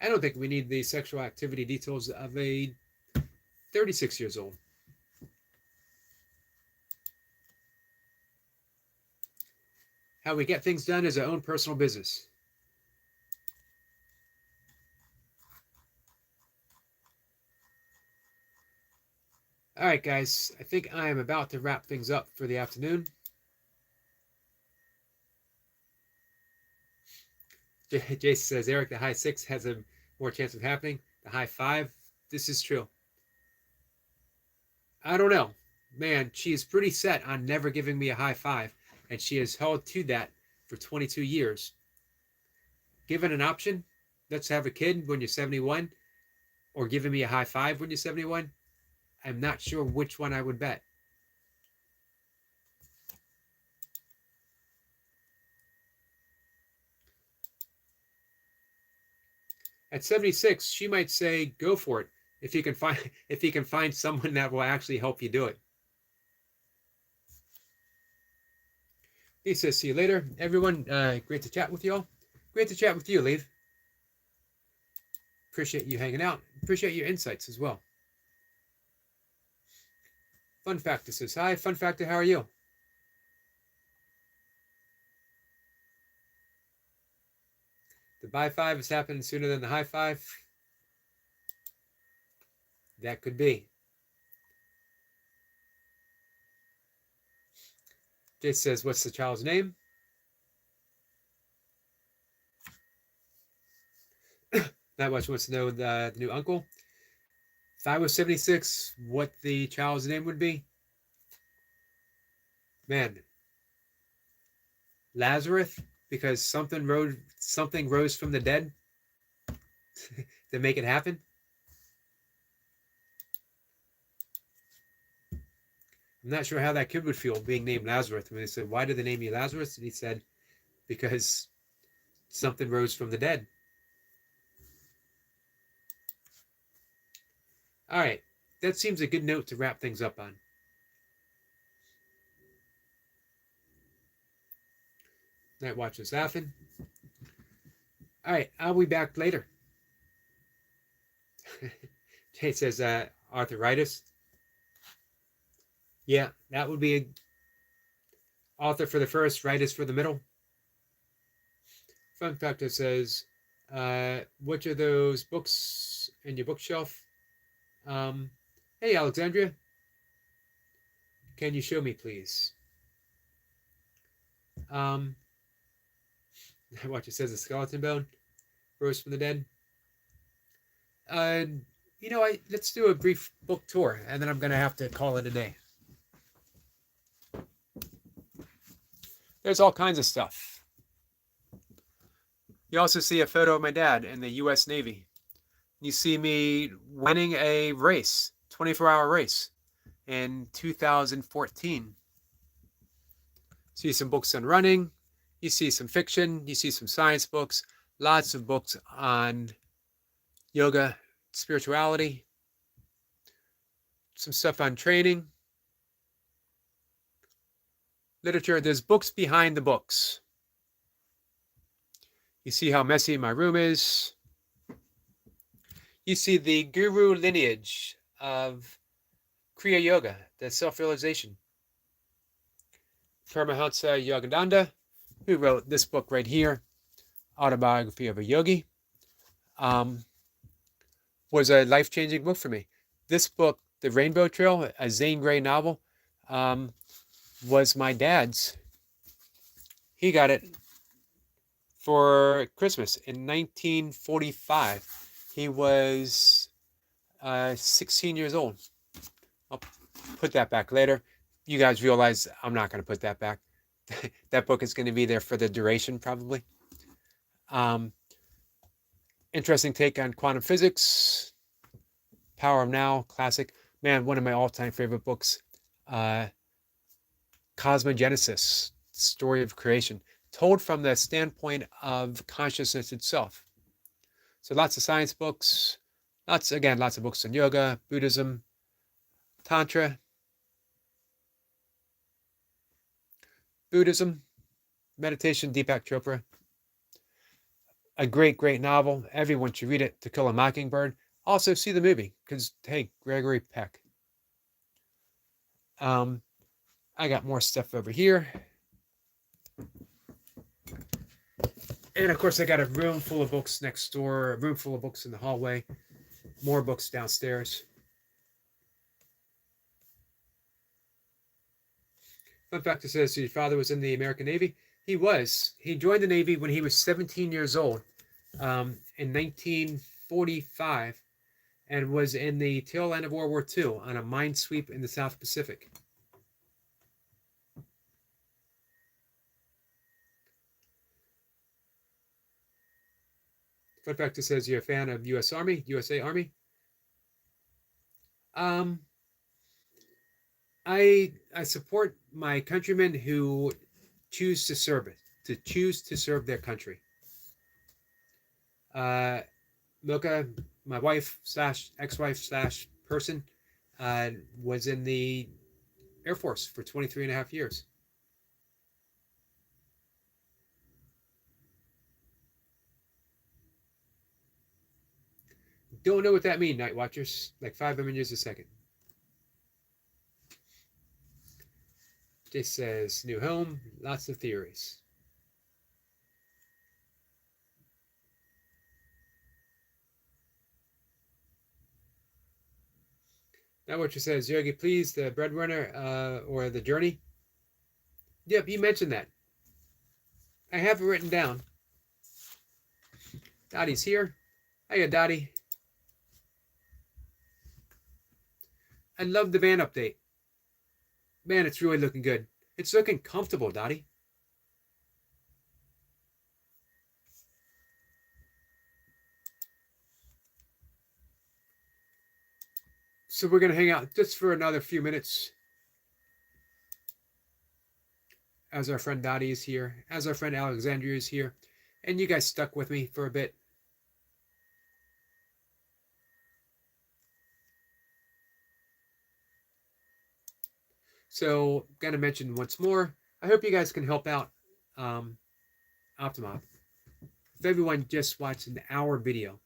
Speaker 1: I don't think we need the sexual activity details of a 36 years old. How we get things done is our own personal business. All right, guys, I think I am about to wrap things up for the afternoon. Jason says, Eric, the high 6 has a more chance of happening. The high 5, this is true. I don't know. Man, she is pretty set on never giving me a high 5, and she has held to that for 22 years. Given an option, let's have a kid when you're 71, or giving me a high 5 when you're 71, I'm not sure which one I would bet. At 76, she might say, go for it, if you can find someone that will actually help you do it. He says, see you later. Everyone, great to chat with you all. Great to chat with you, Leave. Appreciate you hanging out. Appreciate your insights as well. Fun Factor says, hi. Fun Factor, how are you? The buy 5 is happening sooner than the high 5. That could be. Jay says, what's the child's name? Not much wants to know the new uncle. If I was 76, what the child's name would be? Man, Lazarus, because something rose from the dead to make it happen. I'm not sure how that kid would feel being named Lazarus when they said, why did they name you Lazarus? And he said, because something rose from the dead. All right, that seems a good note to wrap things up on. Night Watch is laughing. All right, I'll be back later. Jay says arthritis. Yeah, that would be a author for the first, rightus for the middle. Fun fact that says, which of those books in your bookshelf? Hey, Alexandria, can you show me, please? Watch, it says a skeleton bone rose from the dead. Let's do a brief book tour, and then I'm gonna have to call it a day. There's all kinds of stuff. You also see a photo of my dad in the U.S. Navy. You see me winning a race, 24-hour race in 2014. See some books on running. You see some fiction. You see some science books. Lots of books on yoga, spirituality. Some stuff on training. Literature. There's books behind the books. You see how messy my room is. You see the guru lineage of Kriya Yoga, the self-realization. Paramahansa Yogananda, who wrote this book right here, Autobiography of a Yogi, was a life-changing book for me. This book, The Rainbow Trail, a Zane Grey novel, was my dad's. He got it for Christmas in 1945. He was 16 years old. I'll put that back later. You guys realize I'm not going to put that back. That book is going to be there for the duration, probably. Interesting take on quantum physics. Power of Now, classic. Man, one of my all-time favorite books. Cosmogenesis, Story of Creation, told from the standpoint of consciousness itself. So lots of science books. Lots of books on yoga, Buddhism, Tantra, Buddhism, meditation, Deepak Chopra. A great, great novel. Everyone should read it, To Kill a Mockingbird. Also see the movie, because, hey, Gregory Peck. I got more stuff over here. And, of course, I got a room full of books next door, a room full of books in the hallway, more books downstairs. Fun fact, it says your father was in the American Navy. He was. He joined the Navy when he was 17 years old in 1945 and was in the tail end of World War II on a mine sweep in the South Pacific. Fun fact, it says you're a fan of U.S. Army, USA Army. I support my countrymen who choose to serve their country. Milka, my wife / ex-wife / person, was in the Air Force for 23.5 years. Don't know what that means, Night Watchers. Like 5 images a second. This says new home, lots of theories. Now what you says, Yogi, please, the breadwinner or the journey. Yep, you mentioned that. I have it written down. Dottie's here. Hiya, Dottie. I love the van update. Man, it's really looking good. It's looking comfortable, Dottie. So we're going to hang out just for another few minutes as our friend Dottie is here, as our friend Alexandria is here, and you guys stuck with me for a bit. So, going to mention once more, I hope you guys can help out. Optimob. If everyone just watched an hour video,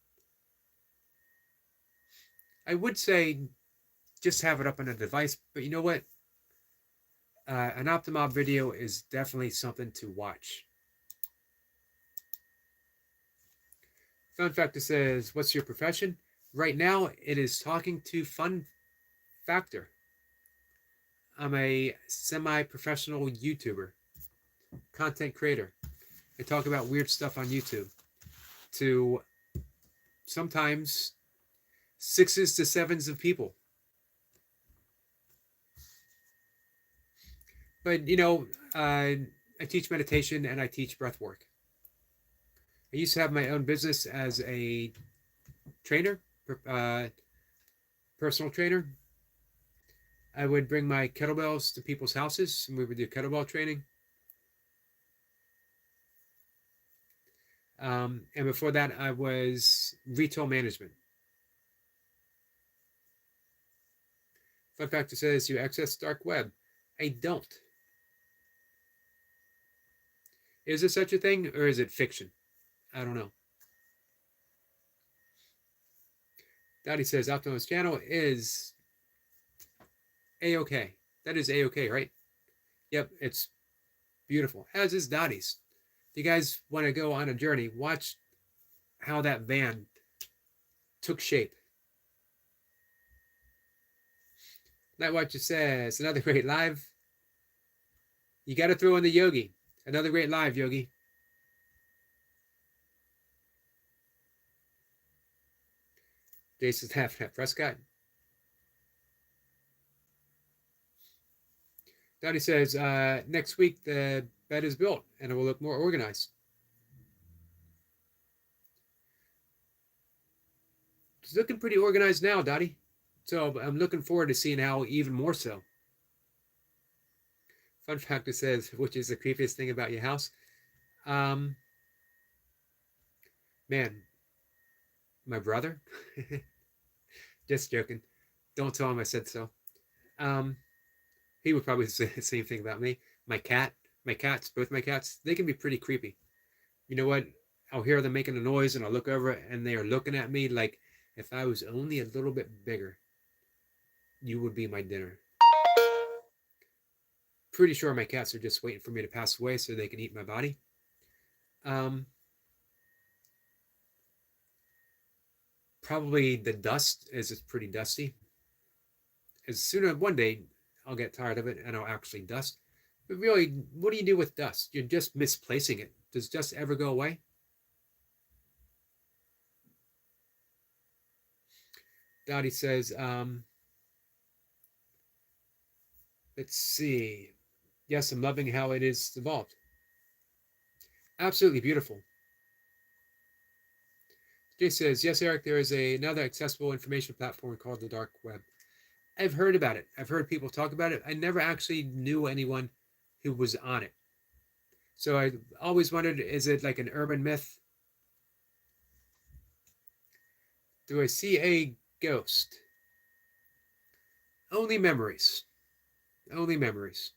Speaker 1: I would say just have it up on a device, but you know what? An Optimob video is definitely something to watch. Fun Factor says, what's your profession? Right now, it is talking to Fun Factor. I'm a semi-professional YouTuber, content creator. I talk about weird stuff on YouTube to sometimes 6s to 7s of people. But, you know, I teach meditation and I teach breath work. I used to have my own business as a trainer, personal trainer. I would bring my kettlebells to people's houses and we would do kettlebell training. And before that, I was retail management. Fun Factor says, you access dark web. I don't. Is there such a thing or is it fiction? I don't know. Dottie says, Optimus channel is A-OK. That is A-OK, right? Yep, it's beautiful, as is Dottie's. If you guys want to go on a journey, watch how that van took shape. Nightwatcher says, another great live. You got to throw in the Yogi. Another great live, Yogi. Jason's half at Prescott. Dottie says, next week the bed is built and it will look more organized. It's looking pretty organized now, Dottie. So I'm looking forward to seeing how even more so. Fun Factor says, which is the creepiest thing about your house? Man, my brother? Just joking. Don't tell him I said so. He would probably say the same thing about me. My cats, both my cats, they can be pretty creepy. You know what? I'll hear them making a noise and I'll look over and they are looking at me like if I was only a little bit bigger, you would be my dinner. Pretty sure my cats are just waiting for me to pass away so they can eat my body. Probably the dust, as it's pretty dusty. As soon as one day I'll get tired of it and I'll actually dust. But really, what do you do with dust? You're just misplacing it. Does dust ever go away? Dottie says, let's see. Yes, I'm loving how it is evolved. Absolutely beautiful. Jay says, yes, Eric, there is another accessible information platform called the dark web. I've heard about it. I've heard people talk about it. I never actually knew anyone who was on it. So I always wondered, is it like an urban myth? Do I see a ghost? Only memories. Only memories.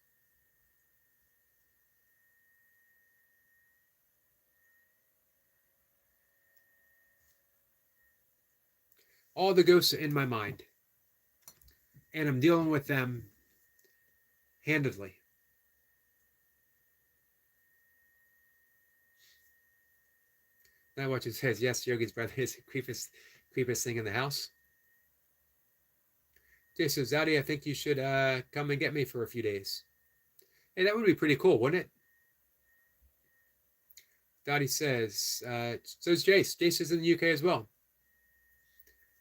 Speaker 1: All the ghosts are in my mind. And I'm dealing with them handedly. Now watch it says, yes, Yogi's brother is the creepiest thing in the house. Jay says, Zaddy, I think you should come and get me for a few days. Hey, that would be pretty cool, wouldn't it? Dottie says, so is Jace. Jace is in the UK as well.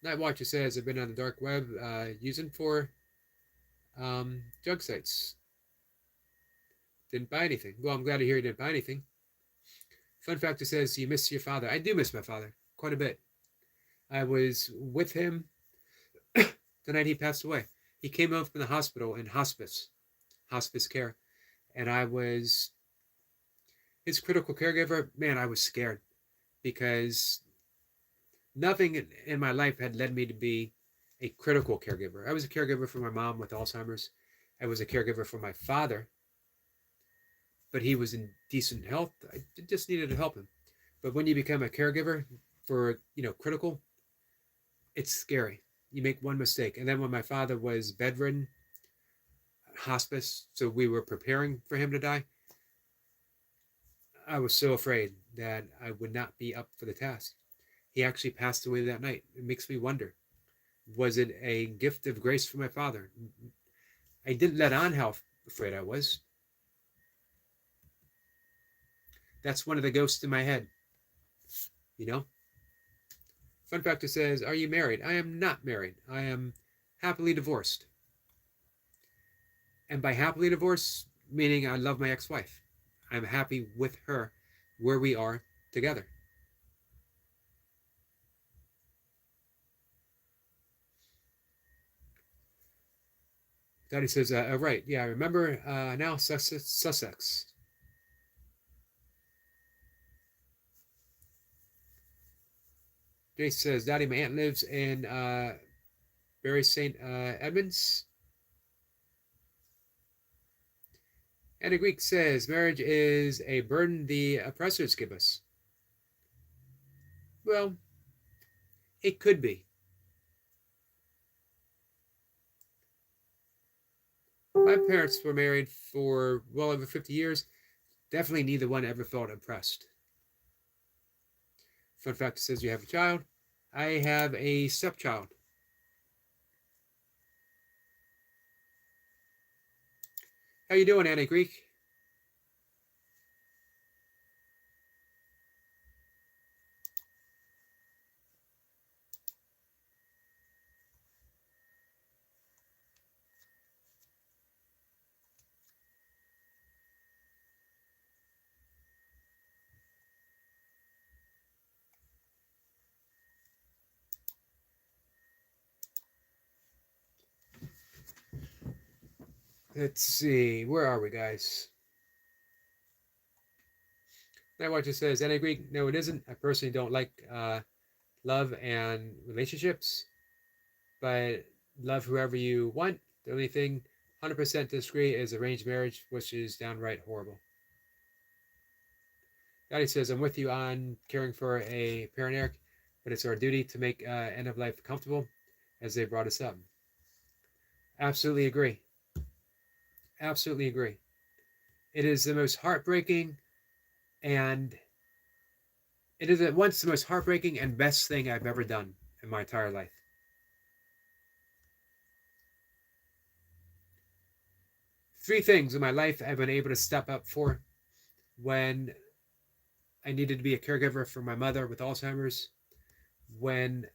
Speaker 1: Nightwatcher says, I've been on the dark web using for drug sites. Didn't buy anything. Well, I'm glad to hear you didn't buy anything. Fun Factor says, you miss your father. I do miss my father quite a bit. I was with him the night he passed away. He came home from the hospital in hospice care. And I was his critical caregiver. Man, I was scared because nothing in my life had led me to be a critical caregiver. I was a caregiver for my mom with Alzheimer's. I was a caregiver for my father but he was in decent health. I just needed to help him. But when you become a caregiver for, critical, it's scary. You make one mistake. And then when my father was bedridden, hospice, so we were preparing for him to die, I was so afraid that I would not be up for the task. He actually passed away that night. It makes me wonder, was it a gift of grace from my father? I didn't let on how afraid I was. That's one of the ghosts in my head. Fun factor says, are you married? I am not married. I am happily divorced. And by happily divorced, meaning I love my ex-wife. I'm happy with her where we are together. Daddy says, right, yeah, I remember now Sussex. Jay says, Daddy, my aunt lives in Bury St. Edmunds. And a Greek says, marriage is a burden the oppressors give us. Well, it could be. My parents were married for well over 50 years. Definitely neither one ever felt oppressed. Fun fact says you have a child. I have a stepchild. How you doing, Anna Greek? Let's see. Where are we, guys? Nightwatcher says, Anna Greek, no, it isn't. I personally don't like love and relationships, but love whoever you want. The only thing 100% disagree is arranged marriage, which is downright horrible. Daddy says, I'm with you on caring for a parent, Eric, but it's our duty to make end of life comfortable as they brought us up. Absolutely agree. Absolutely agree. It is the most heartbreaking, and it is at once the most heartbreaking and best thing I've ever done in my entire life. Three things in my life I've been able to step up for when I needed to be a caregiver for my mother with Alzheimer's, when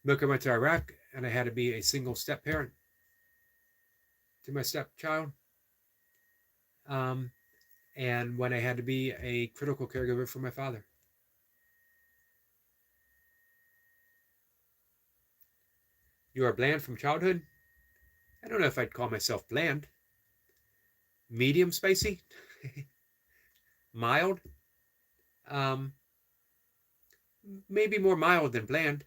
Speaker 1: Milka went to Iraq and I had to be a single step parent to my stepchild, and when I had to be a critical caregiver for my father. You are bland from childhood? I don't know if I'd call myself bland. Medium spicy? Mild? Maybe more mild than bland.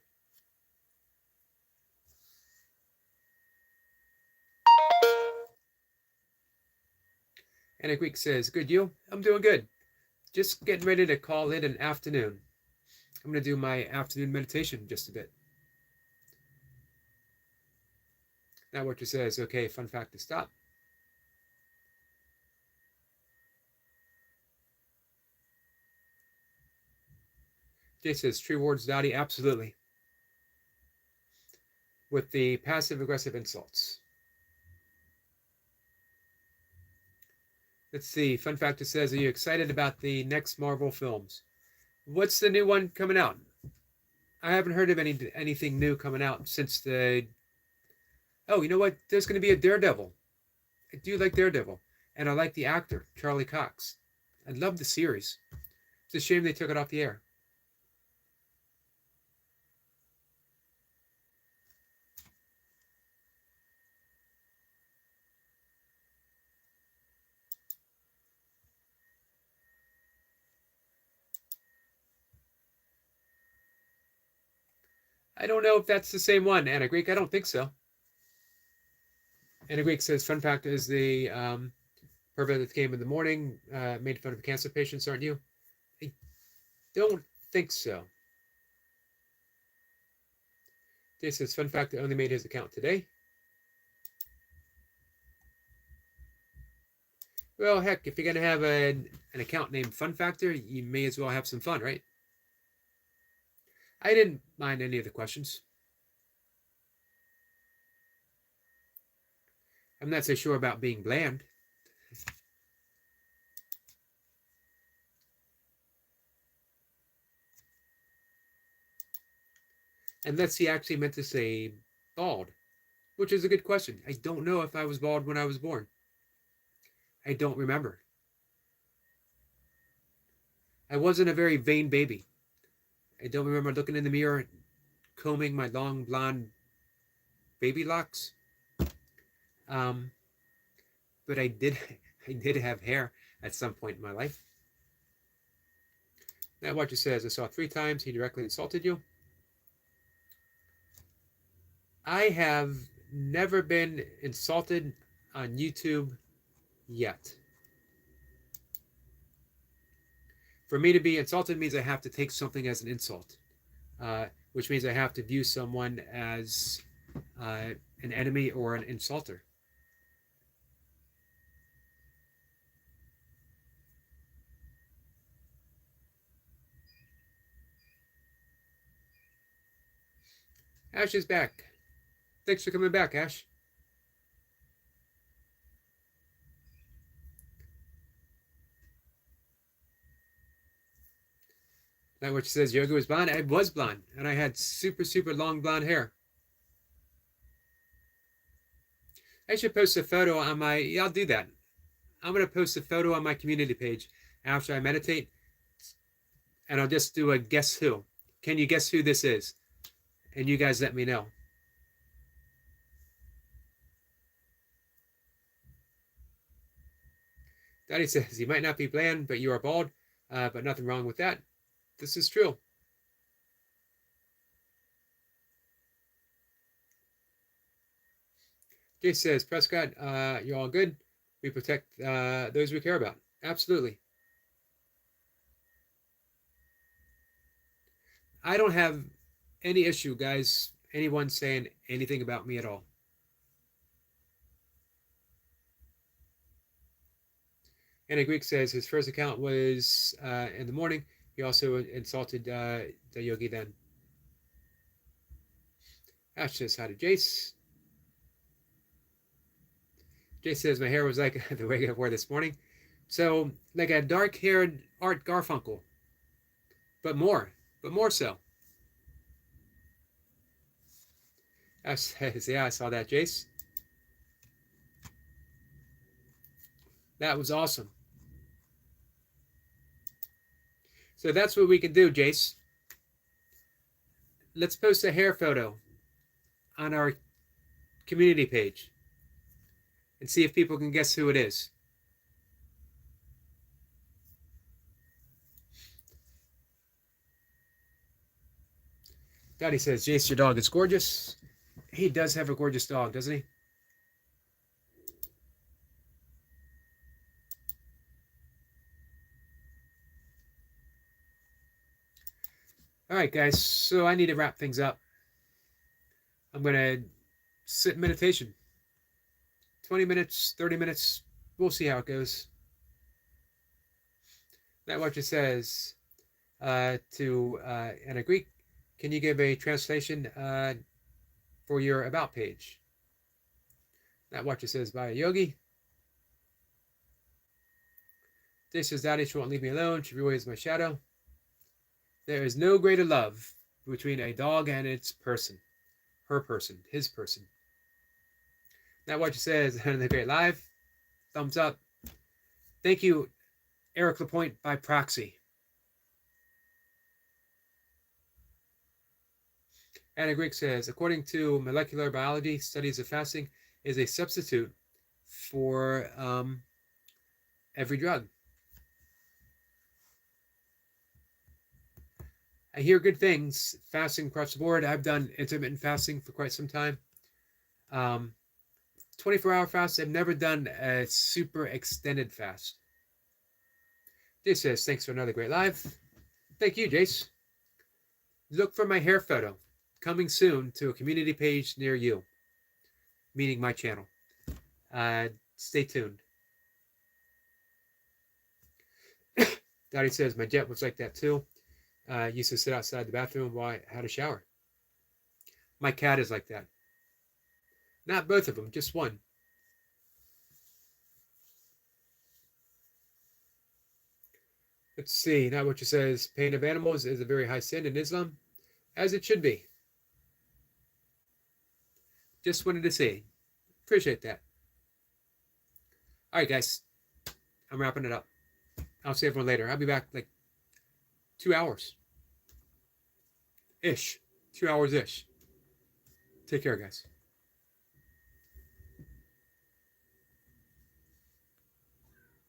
Speaker 1: Anna Greek says, good, you? I'm doing good. Just getting ready to call it an afternoon. I'm going to do my afternoon meditation in just a bit. Now Watcher says, okay, fun fact to stop. Jay says, true words, Dottie, absolutely. With the passive-aggressive insults. Let's see. Fun Factor says, are you excited about the next Marvel films? What's the new one coming out? I haven't heard of anything new coming out since the... Oh, you know what? There's going to be a Daredevil. I do like Daredevil. And I like the actor, Charlie Cox. I love the series. It's a shame they took it off the air. I don't know if that's the same one, Anna Greek. I don't think so. And a Greek says, fun fact is the pervert that came in the morning made fun of cancer patients, aren't you? I don't think so. Jay says, fun fact, that only made his account today. Well, heck, if you're going to have an account named Fun Factor, you may as well have some fun, right? I didn't mind any of the questions. I'm not so sure about being bland. Unless he actually meant to say bald, which is a good question. I don't know if I was bald when I was born. I don't remember. I wasn't a very vain baby. I don't remember looking in the mirror, combing my long blonde baby locks. But I did have hair at some point in my life. Now Watcher says, I saw 3 times he directly insulted you. I have never been insulted on YouTube yet. For me to be insulted means I have to take something as an insult, which means I have to view someone as an enemy or an insulter. Ash is back. Thanks for coming back, Ash. That which says Yogi was blonde. I was blonde, and I had super, super long blonde hair. I should post a photo on my, yeah, I'll do that. I'm going to post a photo on my community page after I meditate, and I'll just do a guess who. Can you guess who this is? And you guys let me know. Daddy says, you might not be bland, but you are bald, but nothing wrong with that. This is true. Jay says, Prescott, you're all good. We protect those we care about. Absolutely. I don't have any issue, guys, anyone saying anything about me at all. And a Greek says his first account was in the morning. He also insulted the yogi then. Ash says hi to Jace. Jace says my hair was like the way I wore this morning. So like a dark-haired Art Garfunkel, but more so. Ash says, yeah, I saw that, Jace. That was awesome. So that's what we can do, Jace. Let's post a hair photo on our community page and see if people can guess who it is. Daddy says, Jace, your dog is gorgeous. He does have a gorgeous dog, doesn't he? All right, guys. So I need to wrap things up. I'm going to sit in meditation. 20 minutes, 30 minutes. We'll see how it goes. That what it says to Anna Greek. Can you give a translation for your about page? That what it says by a yogi. This is Daddy, she won't leave me alone. She always my shadow. There is no greater love between a dog and its person. Her person, his person. That what it says in the great live. Thumbs up. Thank you, Eric Lapointe by proxy. Anna Greek says, according to molecular biology, studies of fasting is a substitute for every drug. I hear good things. Fasting across the board. I've done intermittent fasting for quite some time. 24-hour fast. I've never done a super extended fast. Jace says, thanks for another great live. Thank you, Jace. Look for my hair photo coming soon to a community page near you, meaning my channel. Stay tuned. Dottie says, my jet was like that too. Used to sit outside the bathroom while I had a shower. My cat is like that. Not both of them, just one. Let's see. Not what you says. Pain of animals is a very high sin in Islam, as it should be. Just wanted to say. Appreciate that. All right, guys. I'm wrapping it up. I'll see everyone later. I'll be back like 2 hours. Ish. 2 hours ish. Take care, guys.